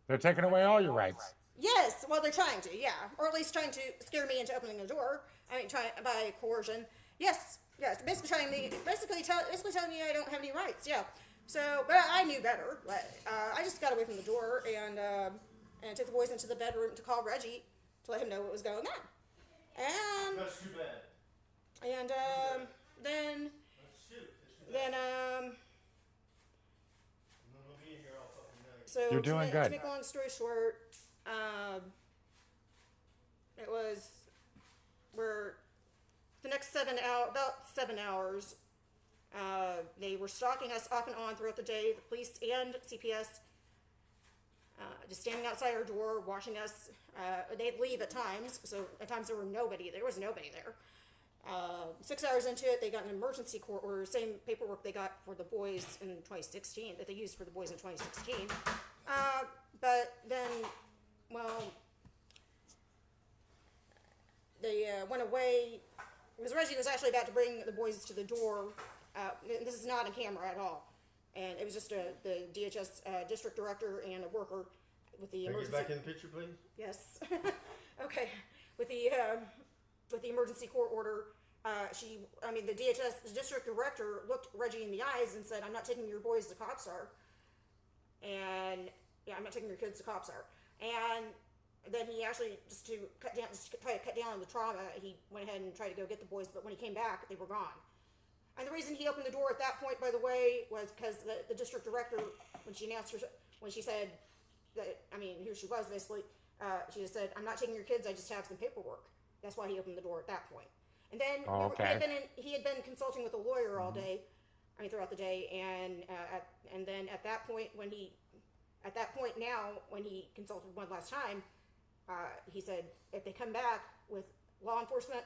Speaker 1: They're taking away all your rights.
Speaker 5: Yes, well, they're trying to, yeah. Or at least trying to scare me into opening the door. I mean, by coercion. Yes, basically telling me I don't have any rights, yeah. So, but I knew better. But I just got away from the door and took the boys into the bedroom to call Reggie to let him know what was going on. And
Speaker 7: That's too bad.
Speaker 5: then
Speaker 7: We'll be in here all fucking night.
Speaker 5: so
Speaker 1: You're doing
Speaker 5: to
Speaker 1: good.
Speaker 5: make a long story short, it was where the next about 7 hours, they were stalking us off and on throughout the day. The police and CPS, just standing outside our door, watching us. They'd leave at times, so at times there was nobody there. 6 hours into it, they got an emergency court order, same paperwork they got for the boys in 2016, that they used for the boys in 2016. But then, well, they went away, because Reggie was actually about to bring the boys to the door. This is not on camera at all. And it was just the DHS district director and a worker with the
Speaker 7: Can you
Speaker 5: emergency.
Speaker 7: get back in the picture, please?
Speaker 5: Yes. Okay. With the emergency court order, the DHS district director looked Reggie in the eyes and said, "I'm not taking your boys to Copstar." And yeah, I'm not taking your kids to Copstar. And then he actually, just to try to cut down on the trauma, he went ahead and tried to go get the boys, but when he came back, they were gone. And the reason he opened the door at that point, by the way, was because the district director, when she said that, here she was basically, she just said, "I'm not taking your kids, I just have some paperwork." That's why he opened the door at that point. And then he had been consulting with a lawyer all day, throughout the day, and then at that point when he consulted one last time, he said, "If they come back with law enforcement,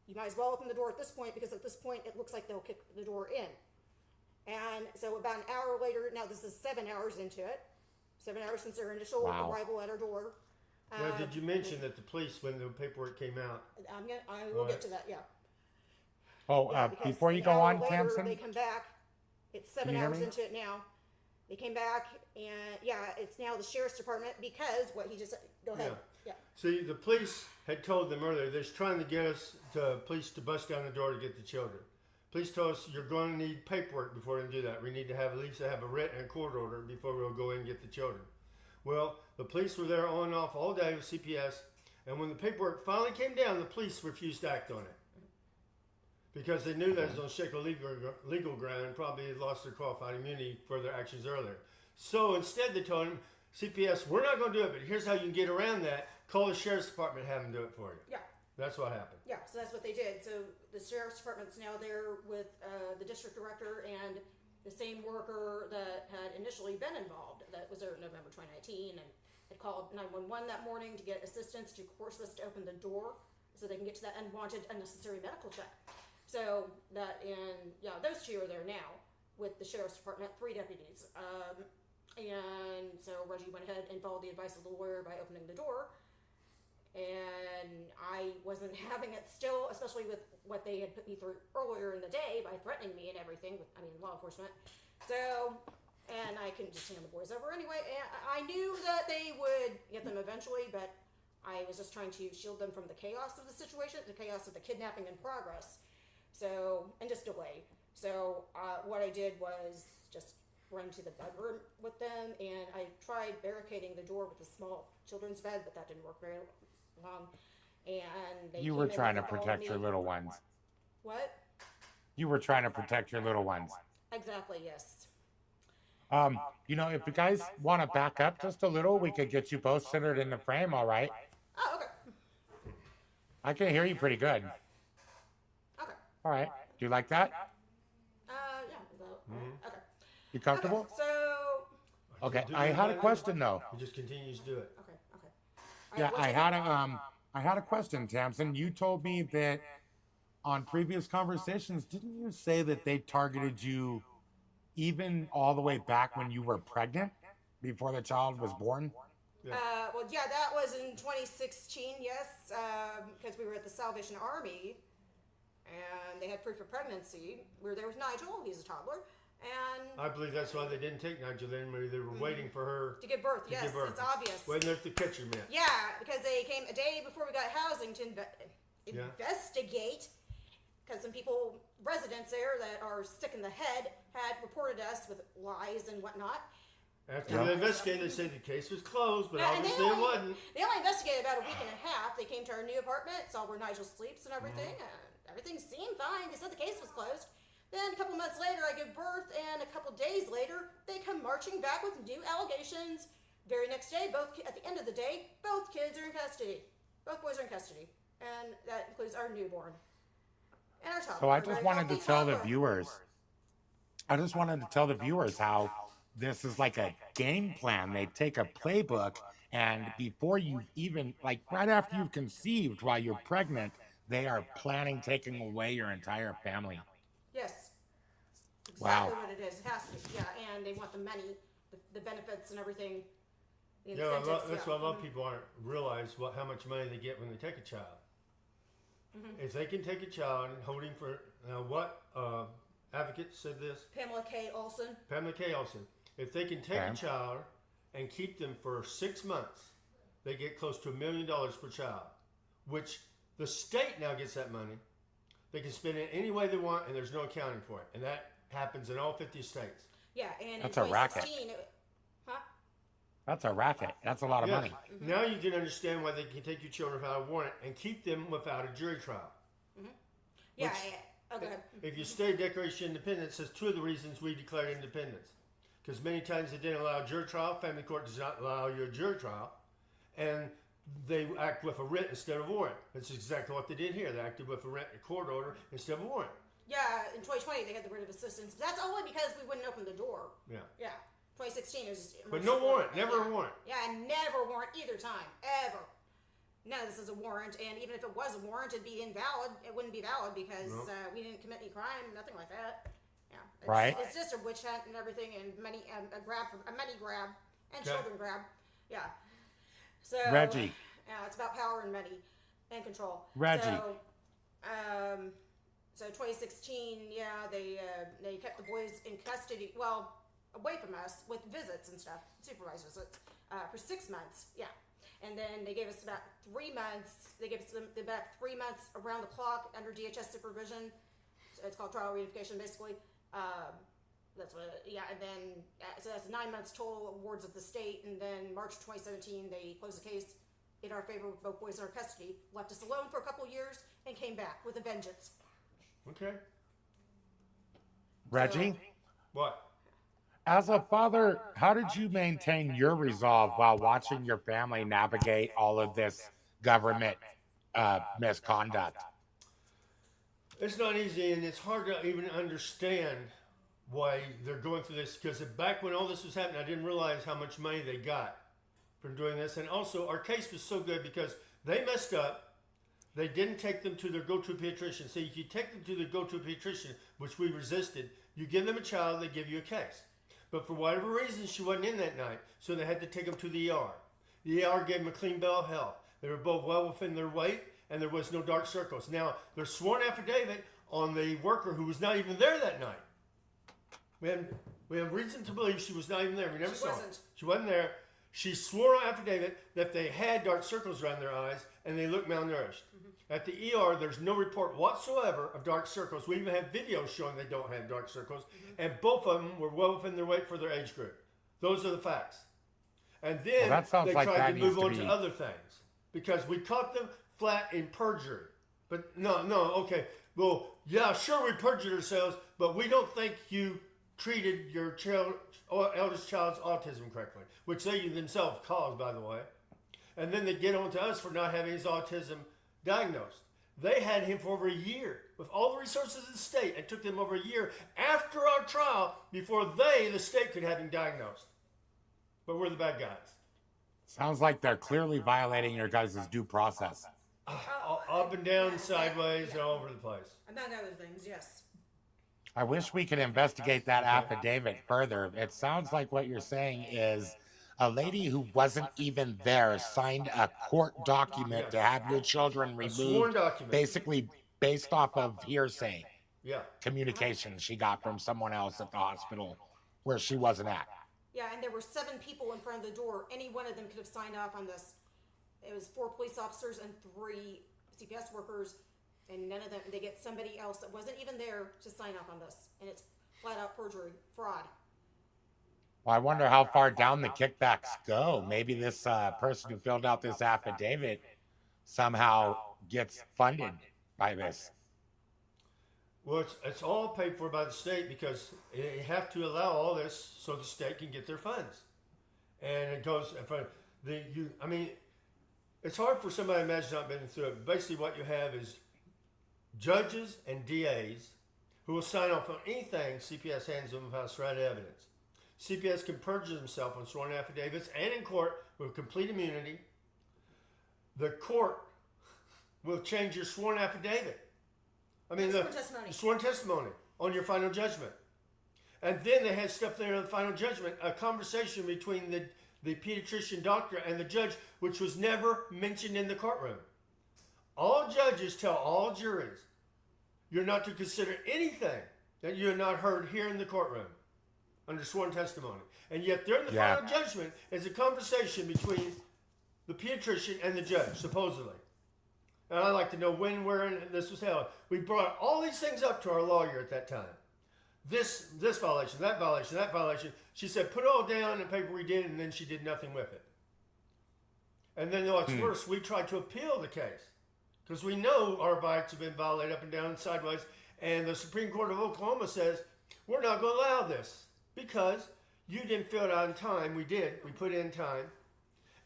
Speaker 5: you might as well open the door at this point, because at this point it looks like they'll kick the door in." And so about an hour later, now this is 7 hours into it, 7 hours since their initial arrival at our door.
Speaker 7: Now, did you mention that the police, when the paperwork came out?
Speaker 5: I will get to that, yeah.
Speaker 1: Oh,
Speaker 5: Because
Speaker 1: before you
Speaker 5: an
Speaker 1: go
Speaker 5: hour
Speaker 1: on,
Speaker 5: later,
Speaker 1: Tamsen,
Speaker 5: they come back. It's 7
Speaker 1: Can you hear
Speaker 5: hours
Speaker 1: me?
Speaker 5: into it now. They came back, and yeah, it's now the sheriff's department, because what he just said. Go ahead. Yeah.
Speaker 7: See, the police had told them earlier, they're trying to get us, police to bust down the door to get the children. Police told us, "You're going to need paperwork before we do that. We need to have at least have a writ and a court order before we'll go in and get the children." Well, the police were there on and off all day with CPS, and when the paperwork finally came down, the police refused to act on it. Because they knew that was on shaky legal ground and probably had lost their qualified immunity for their actions earlier. So instead they told him, "CPS, we're not going to do it, but here's how you can get around that. Call the sheriff's department and have them do it for you."
Speaker 5: Yeah.
Speaker 7: That's what happened.
Speaker 5: Yeah, so that's what they did. So the sheriff's department's now there with the district director and the same worker that had initially been involved, that was there in November 2019, and had called 911 that morning to get assistance to force us to open the door so they can get to that unwanted, unnecessary medical check. So those two are there now with the sheriff's department, 3 deputies. And so Reggie went ahead and followed the advice of the lawyer by opening the door. And I wasn't having it still, especially with what they had put me through earlier in the day by threatening me and everything, law enforcement. So, and I couldn't just hand the boys over anyway. And I knew that they would get them eventually, but I was just trying to shield them from the chaos of the situation, the chaos of the kidnapping in progress. So, and just delay. So, what I did was just run to the bedroom with them, and I tried barricading the door with a small children's bed, but that didn't work very long. And they
Speaker 1: You
Speaker 5: came
Speaker 1: were
Speaker 5: in
Speaker 1: trying to
Speaker 5: with all
Speaker 1: protect
Speaker 5: me.
Speaker 1: your little ones.
Speaker 5: What?
Speaker 1: You were trying to protect your little ones.
Speaker 5: Exactly, yes.
Speaker 1: You know, if you guys want to back up just a little, we could get you both centered in the frame, all right?
Speaker 5: Oh, okay.
Speaker 1: I can hear you pretty good.
Speaker 5: Okay.
Speaker 1: All right. Do you like that?
Speaker 5: Yeah. Okay.
Speaker 1: You comfortable?
Speaker 5: Okay, so.
Speaker 1: Okay.
Speaker 7: Do
Speaker 1: I
Speaker 7: you
Speaker 1: had a
Speaker 7: mind?
Speaker 1: question though.
Speaker 7: He just continues to do it.
Speaker 5: Okay.
Speaker 1: Yeah,
Speaker 5: What's
Speaker 1: I had a question, Tamsen. You told me that on previous conversations, didn't you say that they targeted you even all the way back when you were pregnant, before the child was born?
Speaker 7: Yeah.
Speaker 5: Well, yeah, that was in 2016, yes, because we were at the Salvation Army, and they had proof of pregnancy. We were there with Nigel, he's a toddler, and
Speaker 7: I believe that's why they didn't take Nigel then. Maybe they were waiting for her
Speaker 5: to give birth,
Speaker 7: to
Speaker 5: yes,
Speaker 7: give birth.
Speaker 5: it's obvious.
Speaker 7: Waiting there to catch her, man.
Speaker 5: Yeah, because they came a day before we got housing to
Speaker 7: Yeah.
Speaker 5: investigate, because some people, residents there that are sick in the head, had reported us with lies and whatnot.
Speaker 7: After they investigated, they said the case was closed, but
Speaker 5: Yeah, and
Speaker 7: obviously it wasn't.
Speaker 5: They only investigated about a week and a half. They came to our new apartment, saw where Nigel sleeps and everything. Everything seemed fine. They said the case was closed. Then a couple months later, I give birth, and a couple days later, they come marching back with new allegations. Very next day, at the end of the day, both kids are in custody. Both boys are in custody, and that includes our newborn and our toddler.
Speaker 1: So I just wanted to
Speaker 5: healthy
Speaker 1: tell the
Speaker 5: toddler.
Speaker 1: viewers. I just wanted to tell the viewers how this is like a game plan. They take a playbook, and before you even, like right after you've conceived, while you're pregnant, they are planning taking away your entire family.
Speaker 5: Yes.
Speaker 1: Wow.
Speaker 5: Exactly what it is. It has to be. Yeah, and they want the money, the benefits and everything. The
Speaker 7: Yeah,
Speaker 5: incentives.
Speaker 7: that's why a lot of people aren't realize how much money they get when they take a child. If they can take a child and hold him for what advocate said this?
Speaker 5: Pamela K. Olson.
Speaker 7: Pamela K. Olson. If they can take
Speaker 1: Okay.
Speaker 7: a child and keep them for 6 months, they get close to $1 million per child, which the state now gets that money. They can spend it any way they want, and there's no accounting for it. And that happens in all 50 states.
Speaker 5: Yeah, and
Speaker 1: That's
Speaker 5: in
Speaker 1: a racket.
Speaker 5: 2016, huh?
Speaker 1: That's a racket. That's a lot of
Speaker 7: Yes.
Speaker 1: money.
Speaker 7: Now you can understand why they can take your children without a warrant and keep them without a jury trial.
Speaker 5: Yeah,
Speaker 7: Which-
Speaker 5: yeah. Oh, go ahead.
Speaker 7: If you study Declaration of Independence, says two of the reasons we declared independence. Because many times they didn't allow a jury trial. Family court does not allow you a jury trial. And they act with a writ instead of a warrant. That's exactly what they did here. They acted with a court order instead of a warrant.
Speaker 5: Yeah, in 2020 they had the writ of assistance. But that's only because we wouldn't open the door.
Speaker 7: Yeah.
Speaker 5: Yeah. 2016 it was just
Speaker 7: But
Speaker 5: emergency
Speaker 7: no warrant. Never a warrant.
Speaker 5: Yeah, and never warrant either time. Ever. None of this is a warrant, and even if it was a warrant, it'd be invalid. It wouldn't be valid because
Speaker 7: No.
Speaker 5: we didn't commit any crime, nothing like that. Yeah,
Speaker 1: Right.
Speaker 5: It's just a witch hunt and everything, and money, a money grab, and
Speaker 7: Okay.
Speaker 5: children grab. Yeah. So
Speaker 1: Reggie.
Speaker 5: yeah, it's about power and money and control.
Speaker 1: Reggie.
Speaker 5: So 2016, yeah, they kept the boys in custody, well, away from us with visits and stuff, supervised visits, for 6 months, yeah. And then they gave us about 3 months. They gave us about 3 months around the clock under DHS supervision. So it's called trial reunification, basically. That's what, yeah. And then so that's 9 months total awards of the state. And then March 2017, they closed the case in our favor with both boys in our custody, left us alone for a couple years, and came back with a vengeance.
Speaker 7: Okay.
Speaker 1: Reggie,
Speaker 7: What?
Speaker 1: as a father, how did you maintain your resolve while watching your family navigate all of this government misconduct?
Speaker 7: It's not easy, and it's hard to even understand why they're going through this. Because back when all this was happening, I didn't realize how much money they got from doing this. And also, our case was so good because they messed up. They didn't take them to their go-to pediatrician. So if you take them to the go-to pediatrician, which we resisted, you give them a child, they give you a case. But for whatever reason, she wasn't in that night, so they had to take them to the ER. The ER gave them a clean bill of health. They were both well within their weight, and there was no dark circles. Now, there's sworn affidavit on the worker who was not even there that night. We have reason to believe she was not even there. We never
Speaker 5: She
Speaker 7: saw her.
Speaker 5: wasn't.
Speaker 7: She wasn't there. She swore on affidavit that they had dark circles around their eyes and they looked malnourished. At the ER, there's no report whatsoever of dark circles. We even have videos showing they don't have dark circles, and both of them were well within their weight for their age group. Those are the facts. And then
Speaker 1: that sounds
Speaker 7: they
Speaker 1: like
Speaker 7: tried
Speaker 1: that
Speaker 7: to
Speaker 1: needs
Speaker 7: move
Speaker 1: to
Speaker 7: on
Speaker 1: be-
Speaker 7: to other things because we caught them flat in perjury. But no, okay. Well, yeah, sure, we perjured ourselves, but we don't think you treated your eldest child's autism correctly, which they themselves caused, by the way. And then they get on to us for not having his autism diagnosed. They had him for over a year with all the resources of the state. It took them over a year after our trial before they, the state, could have him diagnosed. But we're the bad guys.
Speaker 1: Sounds like they're clearly violating your guys' due process.
Speaker 7: Up and down, sideways, and all over the place.
Speaker 5: Among other things, yes.
Speaker 1: I wish we could investigate that affidavit further. It sounds like what you're saying is a lady who wasn't even there signed a court document to have your children
Speaker 7: A sworn
Speaker 1: removed,
Speaker 7: document.
Speaker 1: basically based off of hearsay
Speaker 7: Yeah.
Speaker 1: communication she got from someone else at the hospital where she wasn't at.
Speaker 5: Yeah, and there were 7 people in front of the door. Any one of them could have signed off on this. It was 4 police officers and 3 CPS workers, and none of them, they get somebody else that wasn't even there to sign off on this. And it's flat out perjury, fraud.
Speaker 1: Well, I wonder how far down the kickbacks go. Maybe this person who filled out this affidavit somehow gets funded by this.
Speaker 7: Well, it's all paid for by the state because you have to allow all this so the state can get their funds. And it goes in front of I mean, it's hard for somebody to imagine not been through it. Basically, what you have is judges and DAs who will sign off on anything CPS hands them without shred evidence. CPS can perjure themselves on sworn affidavits and in court with complete immunity. The court will change your sworn affidavit. I mean,
Speaker 5: Sworn testimony.
Speaker 7: Sworn testimony on your final judgment. And then they had stuff there in the final judgment, a conversation between the pediatrician doctor and the judge, which was never mentioned in the courtroom. All judges tell all juries, you're not to consider anything that you have not heard here in the courtroom under sworn testimony. And yet there in the final judgment is a conversation between the pediatrician and the judge, supposedly. And I'd like to know when, where, and this was held. We brought all these things up to our lawyer at that time. This violation, that violation, that violation. She said, put it all down in paper we did, and then she did nothing with it. And then what's worse, we tried to appeal the case. Because we know our rights have been violated up and down and sideways. And the Supreme Court of Oklahoma says, we're not going to allow this. Because you didn't fill it out in time. We did. We put in time.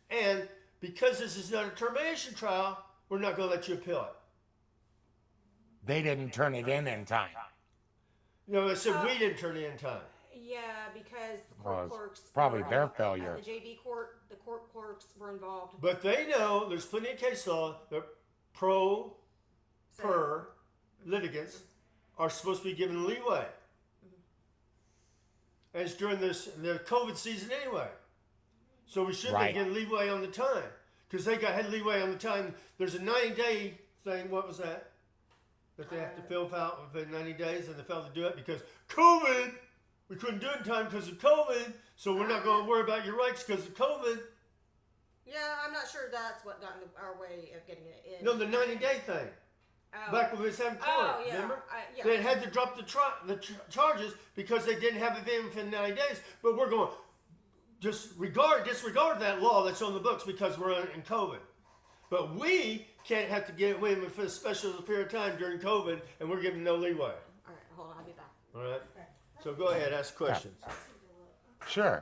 Speaker 7: And because this is not a termination trial, we're not going to let you appeal it.
Speaker 1: They didn't turn it in time.
Speaker 7: You know, they said we didn't turn it in time.
Speaker 5: Yeah, because the
Speaker 1: Well,
Speaker 5: court
Speaker 1: it's
Speaker 5: clerks.
Speaker 1: probably
Speaker 5: were-
Speaker 1: their failure.
Speaker 5: At the JV court, the court clerks were involved.
Speaker 7: But they know there's plenty of case law that per litigants are supposed to be given leeway. And it's during the COVID season anyway. So we should be getting leeway on the time. Because they had leeway on the time. There's a 90-day thing. What was that? That they have to fill out within 90 days, and they failed to do it because COVID. We couldn't do it in time because of COVID. So we're not going to worry about your rights because of COVID.
Speaker 5: Yeah, I'm not sure that's what got in our way of getting it in.
Speaker 7: No, the 90-day thing.
Speaker 5: Oh.
Speaker 7: Back when we was having court,
Speaker 5: Oh, yeah.
Speaker 7: remember?
Speaker 5: Yeah.
Speaker 7: They had to drop the charges because they didn't have it in within 90 days. But we're going, disregard that law that's on the books because we're in COVID. But we can't have to get it in for a special period of time during COVID, and we're giving no leeway.
Speaker 5: All right, hold on, I'll be back.
Speaker 7: All right? So go ahead, ask questions.
Speaker 1: Sure.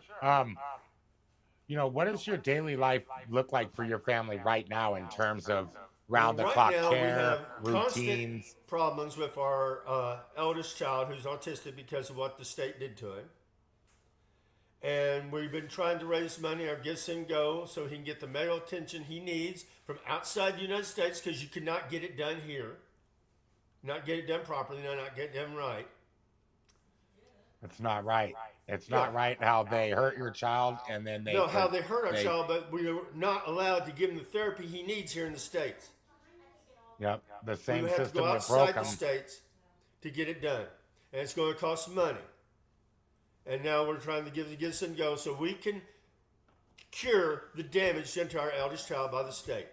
Speaker 1: You know, what does your daily life look like for your family right now in terms of round-the-clock
Speaker 7: Right now,
Speaker 1: care,
Speaker 7: we have
Speaker 1: routines?
Speaker 7: constant problems with our eldest child who's autistic because of what the state did to him. And we've been trying to raise money or get him go so he can get the medical attention he needs from outside the United States because you cannot get it done here. Not get it done properly, not get it done right.
Speaker 1: It's not right. It's not right how they hurt your child and then they...
Speaker 7: No, how they hurt our child, but we are not allowed to give him the therapy he needs here in the States.
Speaker 1: Yep, the same
Speaker 7: We have to
Speaker 1: system
Speaker 7: go
Speaker 1: that
Speaker 7: outside
Speaker 1: broke
Speaker 7: the
Speaker 1: them.
Speaker 7: States to get it done. And it's going to cost money. And now we're trying to give the Gibson go so we can cure the damage done to our eldest child by the state.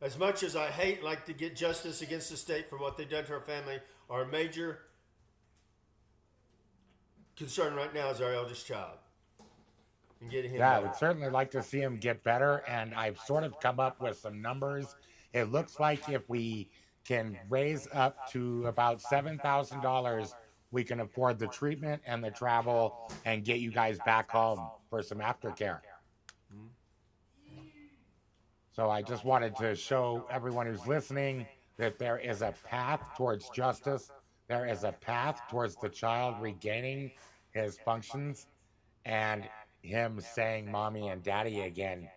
Speaker 7: As much as I hate like to get justice against the state for what they've done to our family, our major concern right now is our eldest child. And getting him
Speaker 1: Yeah, I
Speaker 7: better.
Speaker 1: would certainly like to see him get better. And I've sort of come up with some numbers. It looks like if we can raise up to about $7,000, we can afford the treatment and the travel and get you guys back home for some aftercare. So I just wanted to show everyone who's listening that there is a path towards justice. There is a path towards the child regaining his functions and him saying mommy and daddy again.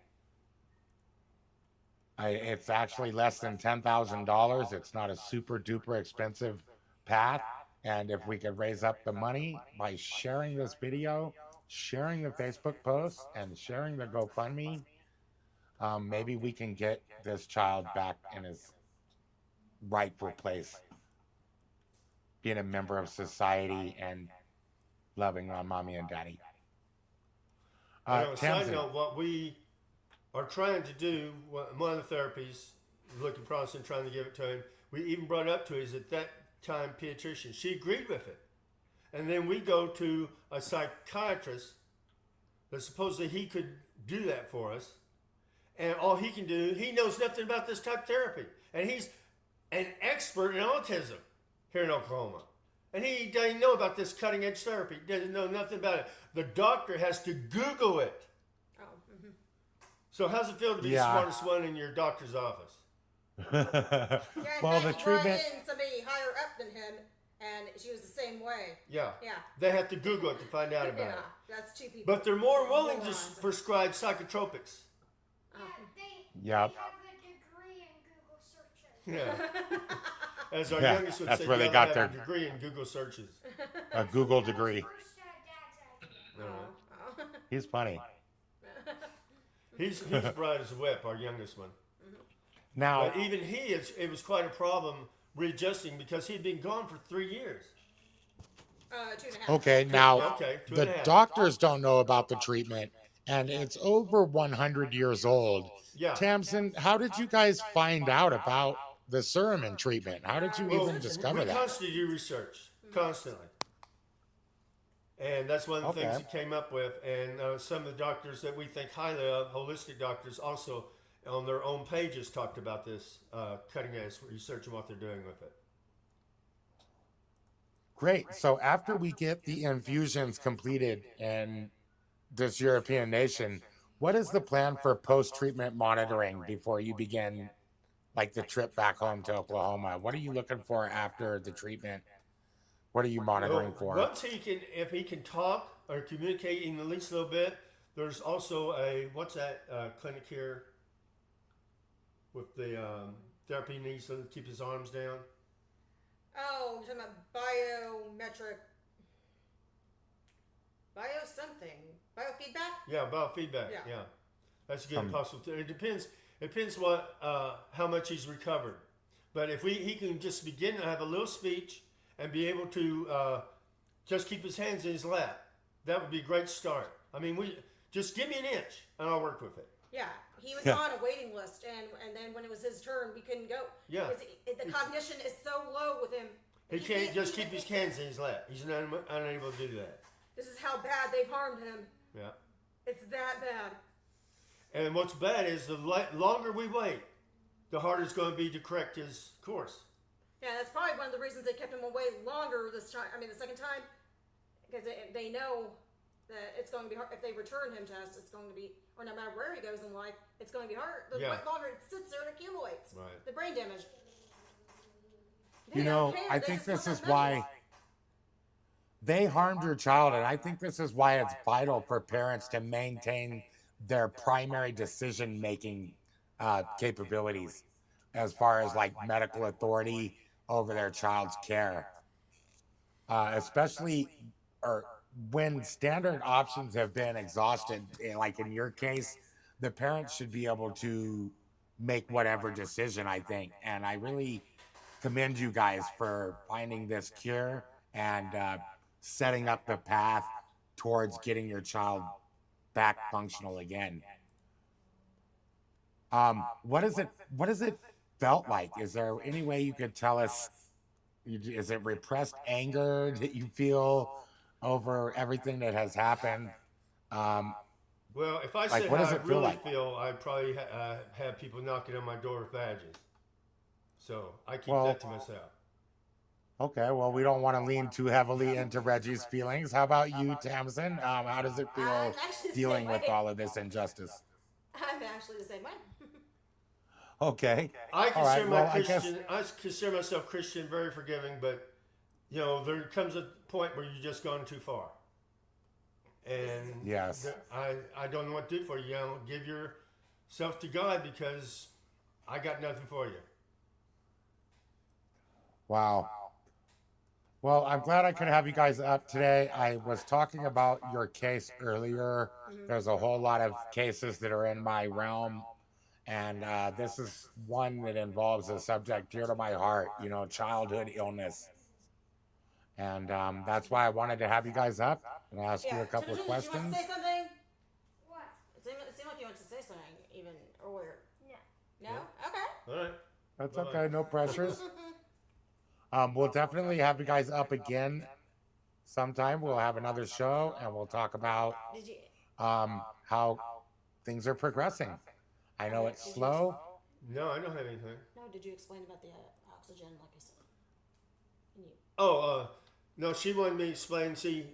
Speaker 1: It's actually less than $10,000. It's not a super duper expensive path. And if we could raise up the money by sharing this video, sharing the Facebook post, and sharing the GoFundMe, maybe we can get this child back in his rightful place, being a member of society and loving on mommy and daddy.
Speaker 7: And on a side
Speaker 1: Tamsen,
Speaker 7: note, what we are trying to do, one of the therapies, looking promising, trying to give it to him, we even brought up to his at that time pediatrician. She agreed with it. And then we go to a psychiatrist that supposedly he could do that for us. And all he can do, he knows nothing about this type of therapy. And he's an expert in autism here in Oklahoma. And he doesn't know about this cutting edge therapy. He doesn't know nothing about it. The doctor has to Google it.
Speaker 5: Oh, mm-hmm.
Speaker 7: So how's it feel to be the smartest one in your doctor's office?
Speaker 5: Yeah,
Speaker 1: well, the
Speaker 5: brought
Speaker 1: treatment.
Speaker 5: in somebody higher up than him, and she was the same way.
Speaker 7: Yeah.
Speaker 5: Yeah.
Speaker 7: They have to Google it to find out about
Speaker 5: Yeah,
Speaker 7: it.
Speaker 5: that's two people.
Speaker 7: But they're more willing to
Speaker 5: Morons.
Speaker 7: prescribe psychotropics.
Speaker 5: Oh.
Speaker 6: They
Speaker 1: Yep.
Speaker 6: have a degree in Google searches.
Speaker 7: Yeah. As our
Speaker 1: Yeah,
Speaker 7: youngest would
Speaker 1: that's
Speaker 7: say,
Speaker 1: where they
Speaker 7: you
Speaker 1: got
Speaker 7: have
Speaker 1: their-
Speaker 7: a degree in Google searches.
Speaker 1: A Google degree.
Speaker 6: First dad's at.
Speaker 5: Oh.
Speaker 1: He's funny.
Speaker 7: He's bright as a whip, our youngest one.
Speaker 1: Now,
Speaker 7: But even it was quite a problem readjusting because he'd been gone for 3 years.
Speaker 5: 2.5.
Speaker 1: okay, now
Speaker 7: Okay, two
Speaker 1: the
Speaker 7: and a half.
Speaker 1: doctors don't know about the treatment, and it's over 100 years old.
Speaker 7: Yeah.
Speaker 1: Tamsen, how did you guys find out about the Suramin treatment? How did you
Speaker 7: Well,
Speaker 1: even discover
Speaker 7: we
Speaker 1: that?
Speaker 7: constantly do research, constantly. And that's one of the things
Speaker 1: Okay.
Speaker 7: he came up with. And some of the doctors that we think highly of, holistic doctors, also on their own pages talked about this cutting edge research and what they're doing with it.
Speaker 1: Great. So after we get the infusions completed in this European nation, what is the plan for post-treatment monitoring before you begin, like the trip back home to Oklahoma? What are you looking for after the treatment? What are you monitoring
Speaker 7: Well,
Speaker 1: for?
Speaker 7: once if he can talk or communicate in at least a little bit, there's also what's that clinic here with the therapy he needs to keep his arms down?
Speaker 5: Oh, you're talking about biometric. Bio something. Biofeedback?
Speaker 7: Yeah, biofeedback.
Speaker 5: Yeah.
Speaker 7: Yeah, that's a good possible. It depends. It depends what how much he's recovered. But if he can just begin to have a little speech and be able to just keep his hands in his lap, that would be a great start. I mean, we just give me an inch and I'll work with it.
Speaker 5: Yeah. He was
Speaker 1: Yeah.
Speaker 5: on a waiting list, and then when it was his turn, we couldn't go.
Speaker 7: Yeah.
Speaker 5: Because the cognition is so low with him.
Speaker 7: He can't just keep his hands in his lap. He's unable to do that.
Speaker 5: This is how bad they've harmed him.
Speaker 7: Yeah.
Speaker 5: It's that bad.
Speaker 7: And what's bad is the longer we wait, the harder it's going to be to correct his course.
Speaker 5: Yeah, that's probably one of the reasons they kept him away longer this time. I mean, the second time, because they know that it's going to be hard. If they return him to us, it's going to be, or no matter where he goes in life, it's going to be hard. The
Speaker 7: Yeah.
Speaker 5: longer it sits there and accumulates.
Speaker 7: Right.
Speaker 5: The brain damage.
Speaker 1: You
Speaker 5: They
Speaker 1: know,
Speaker 5: don't care.
Speaker 1: I
Speaker 5: They
Speaker 1: think
Speaker 5: just
Speaker 1: this
Speaker 5: want
Speaker 1: is
Speaker 5: that money.
Speaker 1: why they harmed your child, and I think this is why it's vital for parents to maintain their primary decision-making capabilities as far as like medical authority over their child's care, especially or when standard options have been exhausted. Like in your case, the parents should be able to make whatever decision, I think, and I really commend you guys for finding this cure and setting up the path towards getting your child back functional again. What is it? What does it felt like? Is there any way you could tell us? Is it repressed anger that you feel over everything that has happened? Um,
Speaker 7: Well, if I
Speaker 1: like,
Speaker 7: said
Speaker 1: what
Speaker 7: how
Speaker 1: does
Speaker 7: I
Speaker 1: it feel
Speaker 7: really
Speaker 1: like?
Speaker 7: feel, I'd probably have people knocking on my door with badges. So I keep that
Speaker 1: Well,
Speaker 7: to myself.
Speaker 1: okay. Well, we don't want to lean too heavily into Reggie's feelings. How about you, Tamsin? How does it
Speaker 5: I'm
Speaker 1: feel
Speaker 5: actually the same
Speaker 1: dealing with
Speaker 5: way.
Speaker 1: all of this injustice?
Speaker 5: I'm actually the same way.
Speaker 1: Okay.
Speaker 7: I
Speaker 1: All right.
Speaker 7: consider my
Speaker 1: Well, I guess.
Speaker 7: Christian. I consider myself Christian, very forgiving, but there comes a point where you've just gone too far, and
Speaker 1: Yes.
Speaker 7: I don't know what to do for you. Give yourself to God because I got nothing for you.
Speaker 1: Wow. Well, I'm glad I could have you guys up today. I was talking about your case earlier. There's a whole lot of cases that are in my realm, and this is one that involves a subject dear to my heart, childhood illness. And that's why I wanted to have you guys up and ask you
Speaker 5: Yeah,
Speaker 1: a couple of
Speaker 5: Timothy, did you want to
Speaker 1: questions.
Speaker 5: say something?
Speaker 6: What?
Speaker 5: It seemed like you wanted to say something even earlier.
Speaker 6: No.
Speaker 5: No? Okay.
Speaker 7: All right.
Speaker 1: That's
Speaker 7: Bye-bye.
Speaker 1: okay, no pressures. We'll definitely have you guys up again sometime. We'll have another show and we'll talk about
Speaker 5: Did you?
Speaker 1: how things are progressing. I know it's slow.
Speaker 7: No, I don't have anything.
Speaker 5: No, did you explain about the oxygen, like I said? And you,
Speaker 7: Oh, no, she wanted me to explain. See,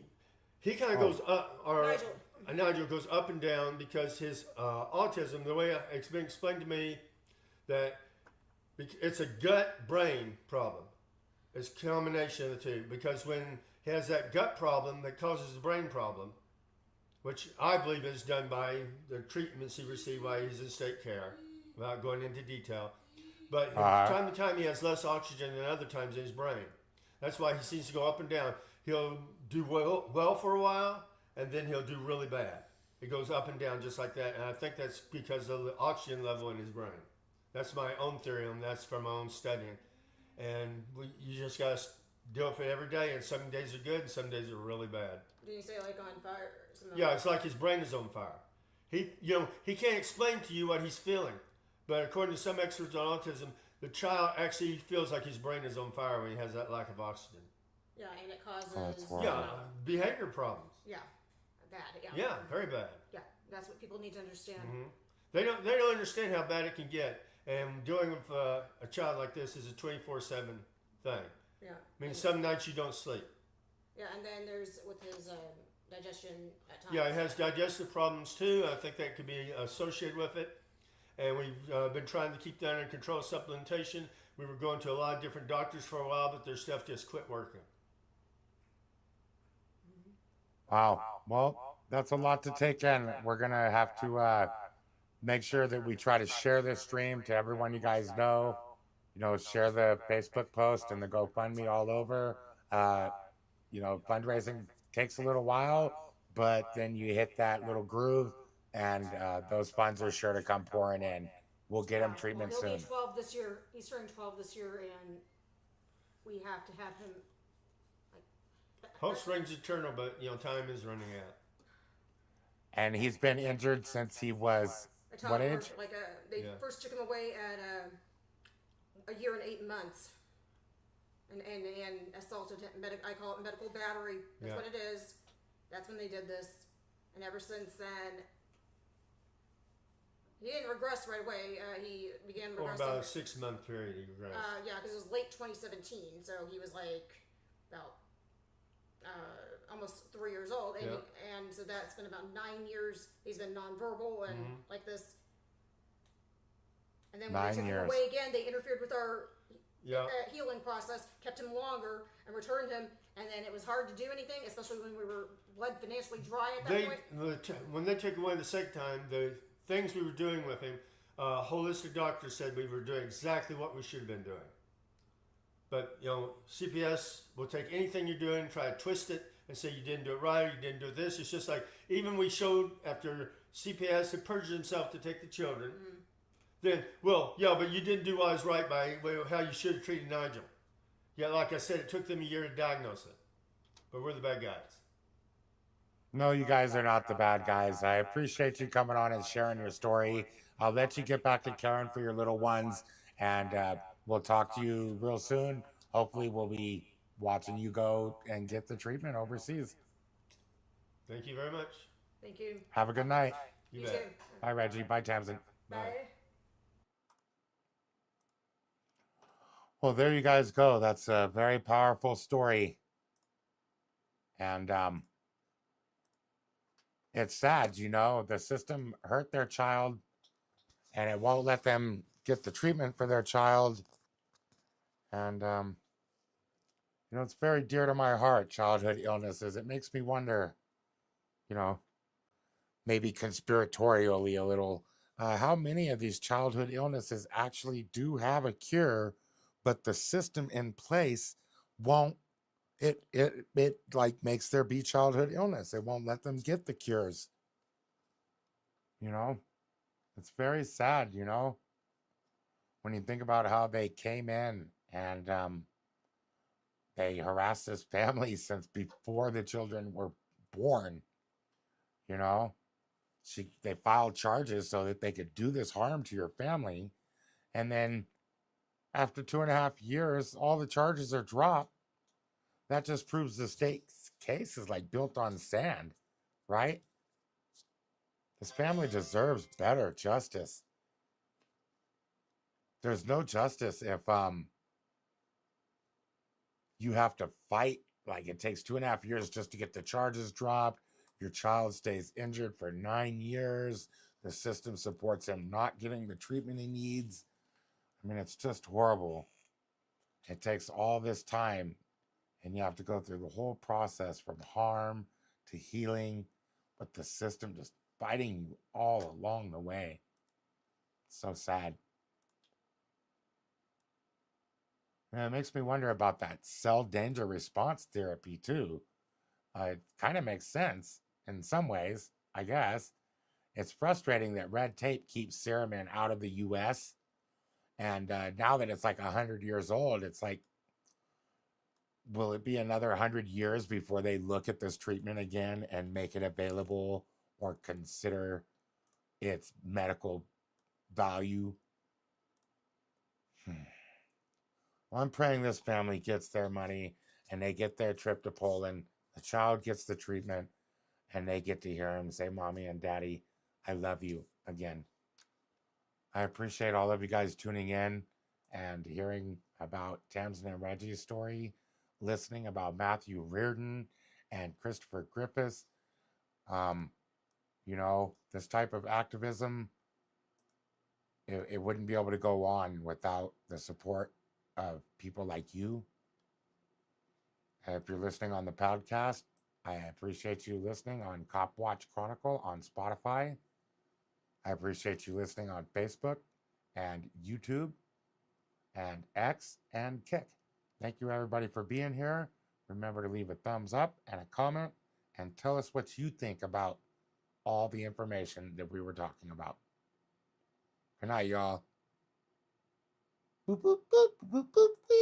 Speaker 7: he kind of goes up, or
Speaker 5: Nigel.
Speaker 7: Nigel goes up and down because his autism, the way it's been explained to me, that it's a gut brain problem. It's a combination of the two. Because when he has that gut problem that causes the brain problem, which I believe is done by the treatments he received while he's in state care, without going into detail. But time to time he has less oxygen than other times in his brain. That's why he seems to go up and down. He'll do well for a while, and then he'll do really bad. It goes up and down just like that, and I think that's because of the oxygen level in his brain. That's my own theory, and that's from my own studying. And you just got to deal with it every day, and some days are good, and some days are really bad.
Speaker 5: did you say like on fire or something?
Speaker 7: Yeah, it's like his brain is on fire. He can't explain to you what he's feeling, but according to some experts on autism, the child actually feels like his brain is on fire when he has that lack of oxygen.
Speaker 5: Yeah, and it causes.
Speaker 1: that's horrible.
Speaker 7: Yeah, behavior problems.
Speaker 5: Yeah, bad. Yeah.
Speaker 7: Yeah, very bad.
Speaker 5: Yeah, that's what people need to understand.
Speaker 7: They don't understand how bad it can get, and dealing with a child like this is a 24/7 thing.
Speaker 5: Yeah.
Speaker 7: I mean, some nights you don't sleep.
Speaker 5: Yeah, and then there's with his digestion at times.
Speaker 7: Yeah, it has digestive problems too. I think that could be associated with it. And we've been trying to keep that under control. Supplementation. We were going to a lot of different doctors for a while, but their stuff just quit working.
Speaker 1: Wow. Well, that's a lot to take in. We're going to have to make sure that we try to share this stream to everyone you guys know. Share the Facebook post and the GoFundMe all over. Fundraising takes a little while, but then you hit that little groove and those funds are sure to come pouring in. We'll get him treatment
Speaker 5: he'll
Speaker 1: soon.
Speaker 5: be 12 this year. He's turning 12 this year, and we have to have him.
Speaker 7: Hope springs eternal, but time is running out.
Speaker 1: And he's been injured since he was what age?
Speaker 5: Like they first took him away at a year and 8 months, and assaulted him. I call it medical battery. That's what it is. That's when they did this, and ever since then, he didn't regress right away. He began regressing.
Speaker 7: About a 6-month period, he regressed.
Speaker 5: Yeah, because it was late 2017, so he was like about almost 3 years old, and so that's been about 9 years. He's been nonverbal and like this. And then when they took him away again, they interfered with our healing process, kept him longer, and returned him. And then it was hard to do anything, especially when we were blood financially dry at that point.
Speaker 7: When they took him away the second time, the things we were doing with him, holistic doctor said we were doing exactly what we should have been doing. But CPS will take anything you're doing, try to twist it, and say you didn't do it right, or you didn't do this. It's just like even we showed after CPS had perjured himself to take the children. Then, but you didn't do what was right by how you should have treated Nigel. Yeah, like I said, it took them a year to diagnose it. But we're the bad guys.
Speaker 1: No, you guys are not the bad guys. I appreciate you coming on and sharing your story. I'll let you get back to caring for your little ones, and we'll talk to you real soon. Hopefully, we'll be watching you go and get the treatment overseas.
Speaker 7: Thank you very much.
Speaker 5: Thank you.
Speaker 1: Have a good night.
Speaker 7: You
Speaker 5: You
Speaker 7: bet.
Speaker 5: too.
Speaker 1: Bye, Reggie. Bye, Tamsen.
Speaker 5: Bye.
Speaker 1: Well, there you guys go. That's a very powerful story. And it's sad, the system hurt their child and it won't let them get the treatment for their child. And, it's very dear to my heart, childhood illnesses. It makes me wonder, you know, maybe conspiratorially a little, how many of these childhood illnesses actually do have a cure, but the system in place won't. It like makes there be childhood illness. It won't let them get the cures. You know, it's very sad. When you think about how they came in and they harassed this family since before the children were born. You know, they filed charges so that they could do this harm to your family, and then after 2.5 years, all the charges are dropped. That just proves the state's case is like built on sand, right? This family deserves better justice. There's no justice if you have to fight. Like it takes 2.5 years just to get the charges dropped. Your child stays injured for 9 years. The system supports him not getting the treatment he needs. I mean, it's just horrible. It takes all this time, and you have to go through the whole process from harm to healing, but the system just fighting you all along the way. It's so sad. And it makes me wonder about that cell danger response therapy, too. It kind of makes sense in some ways, I guess. It's frustrating that red tape keeps Suramin out of the US. And now that it's like 100 years old, it's like, will it be another 100 years before they look at this treatment again and make it available or consider its medical value? Well, I'm praying this family gets their money and they get their trip to Poland. The child gets the treatment and they get to hear him say, Mommy and Daddy, I love you again. I appreciate all of you guys tuning in and hearing about Tamsen and Reggie's story, listening about Matthew Reardon and Christopher Griffiths. This type of activism, it wouldn't be able to go on without the support of people like you. If you're listening on the podcast, I appreciate you listening on Cop Watch Chronicle on Spotify. I appreciate you listening on Facebook and YouTube and X and Kick. Thank you, everybody, for being here. Remember to leave a thumbs up and a comment and tell us what you think about all the information that we were talking about. Good night, y'all. Boop, boop, boop, boop, boop, boop.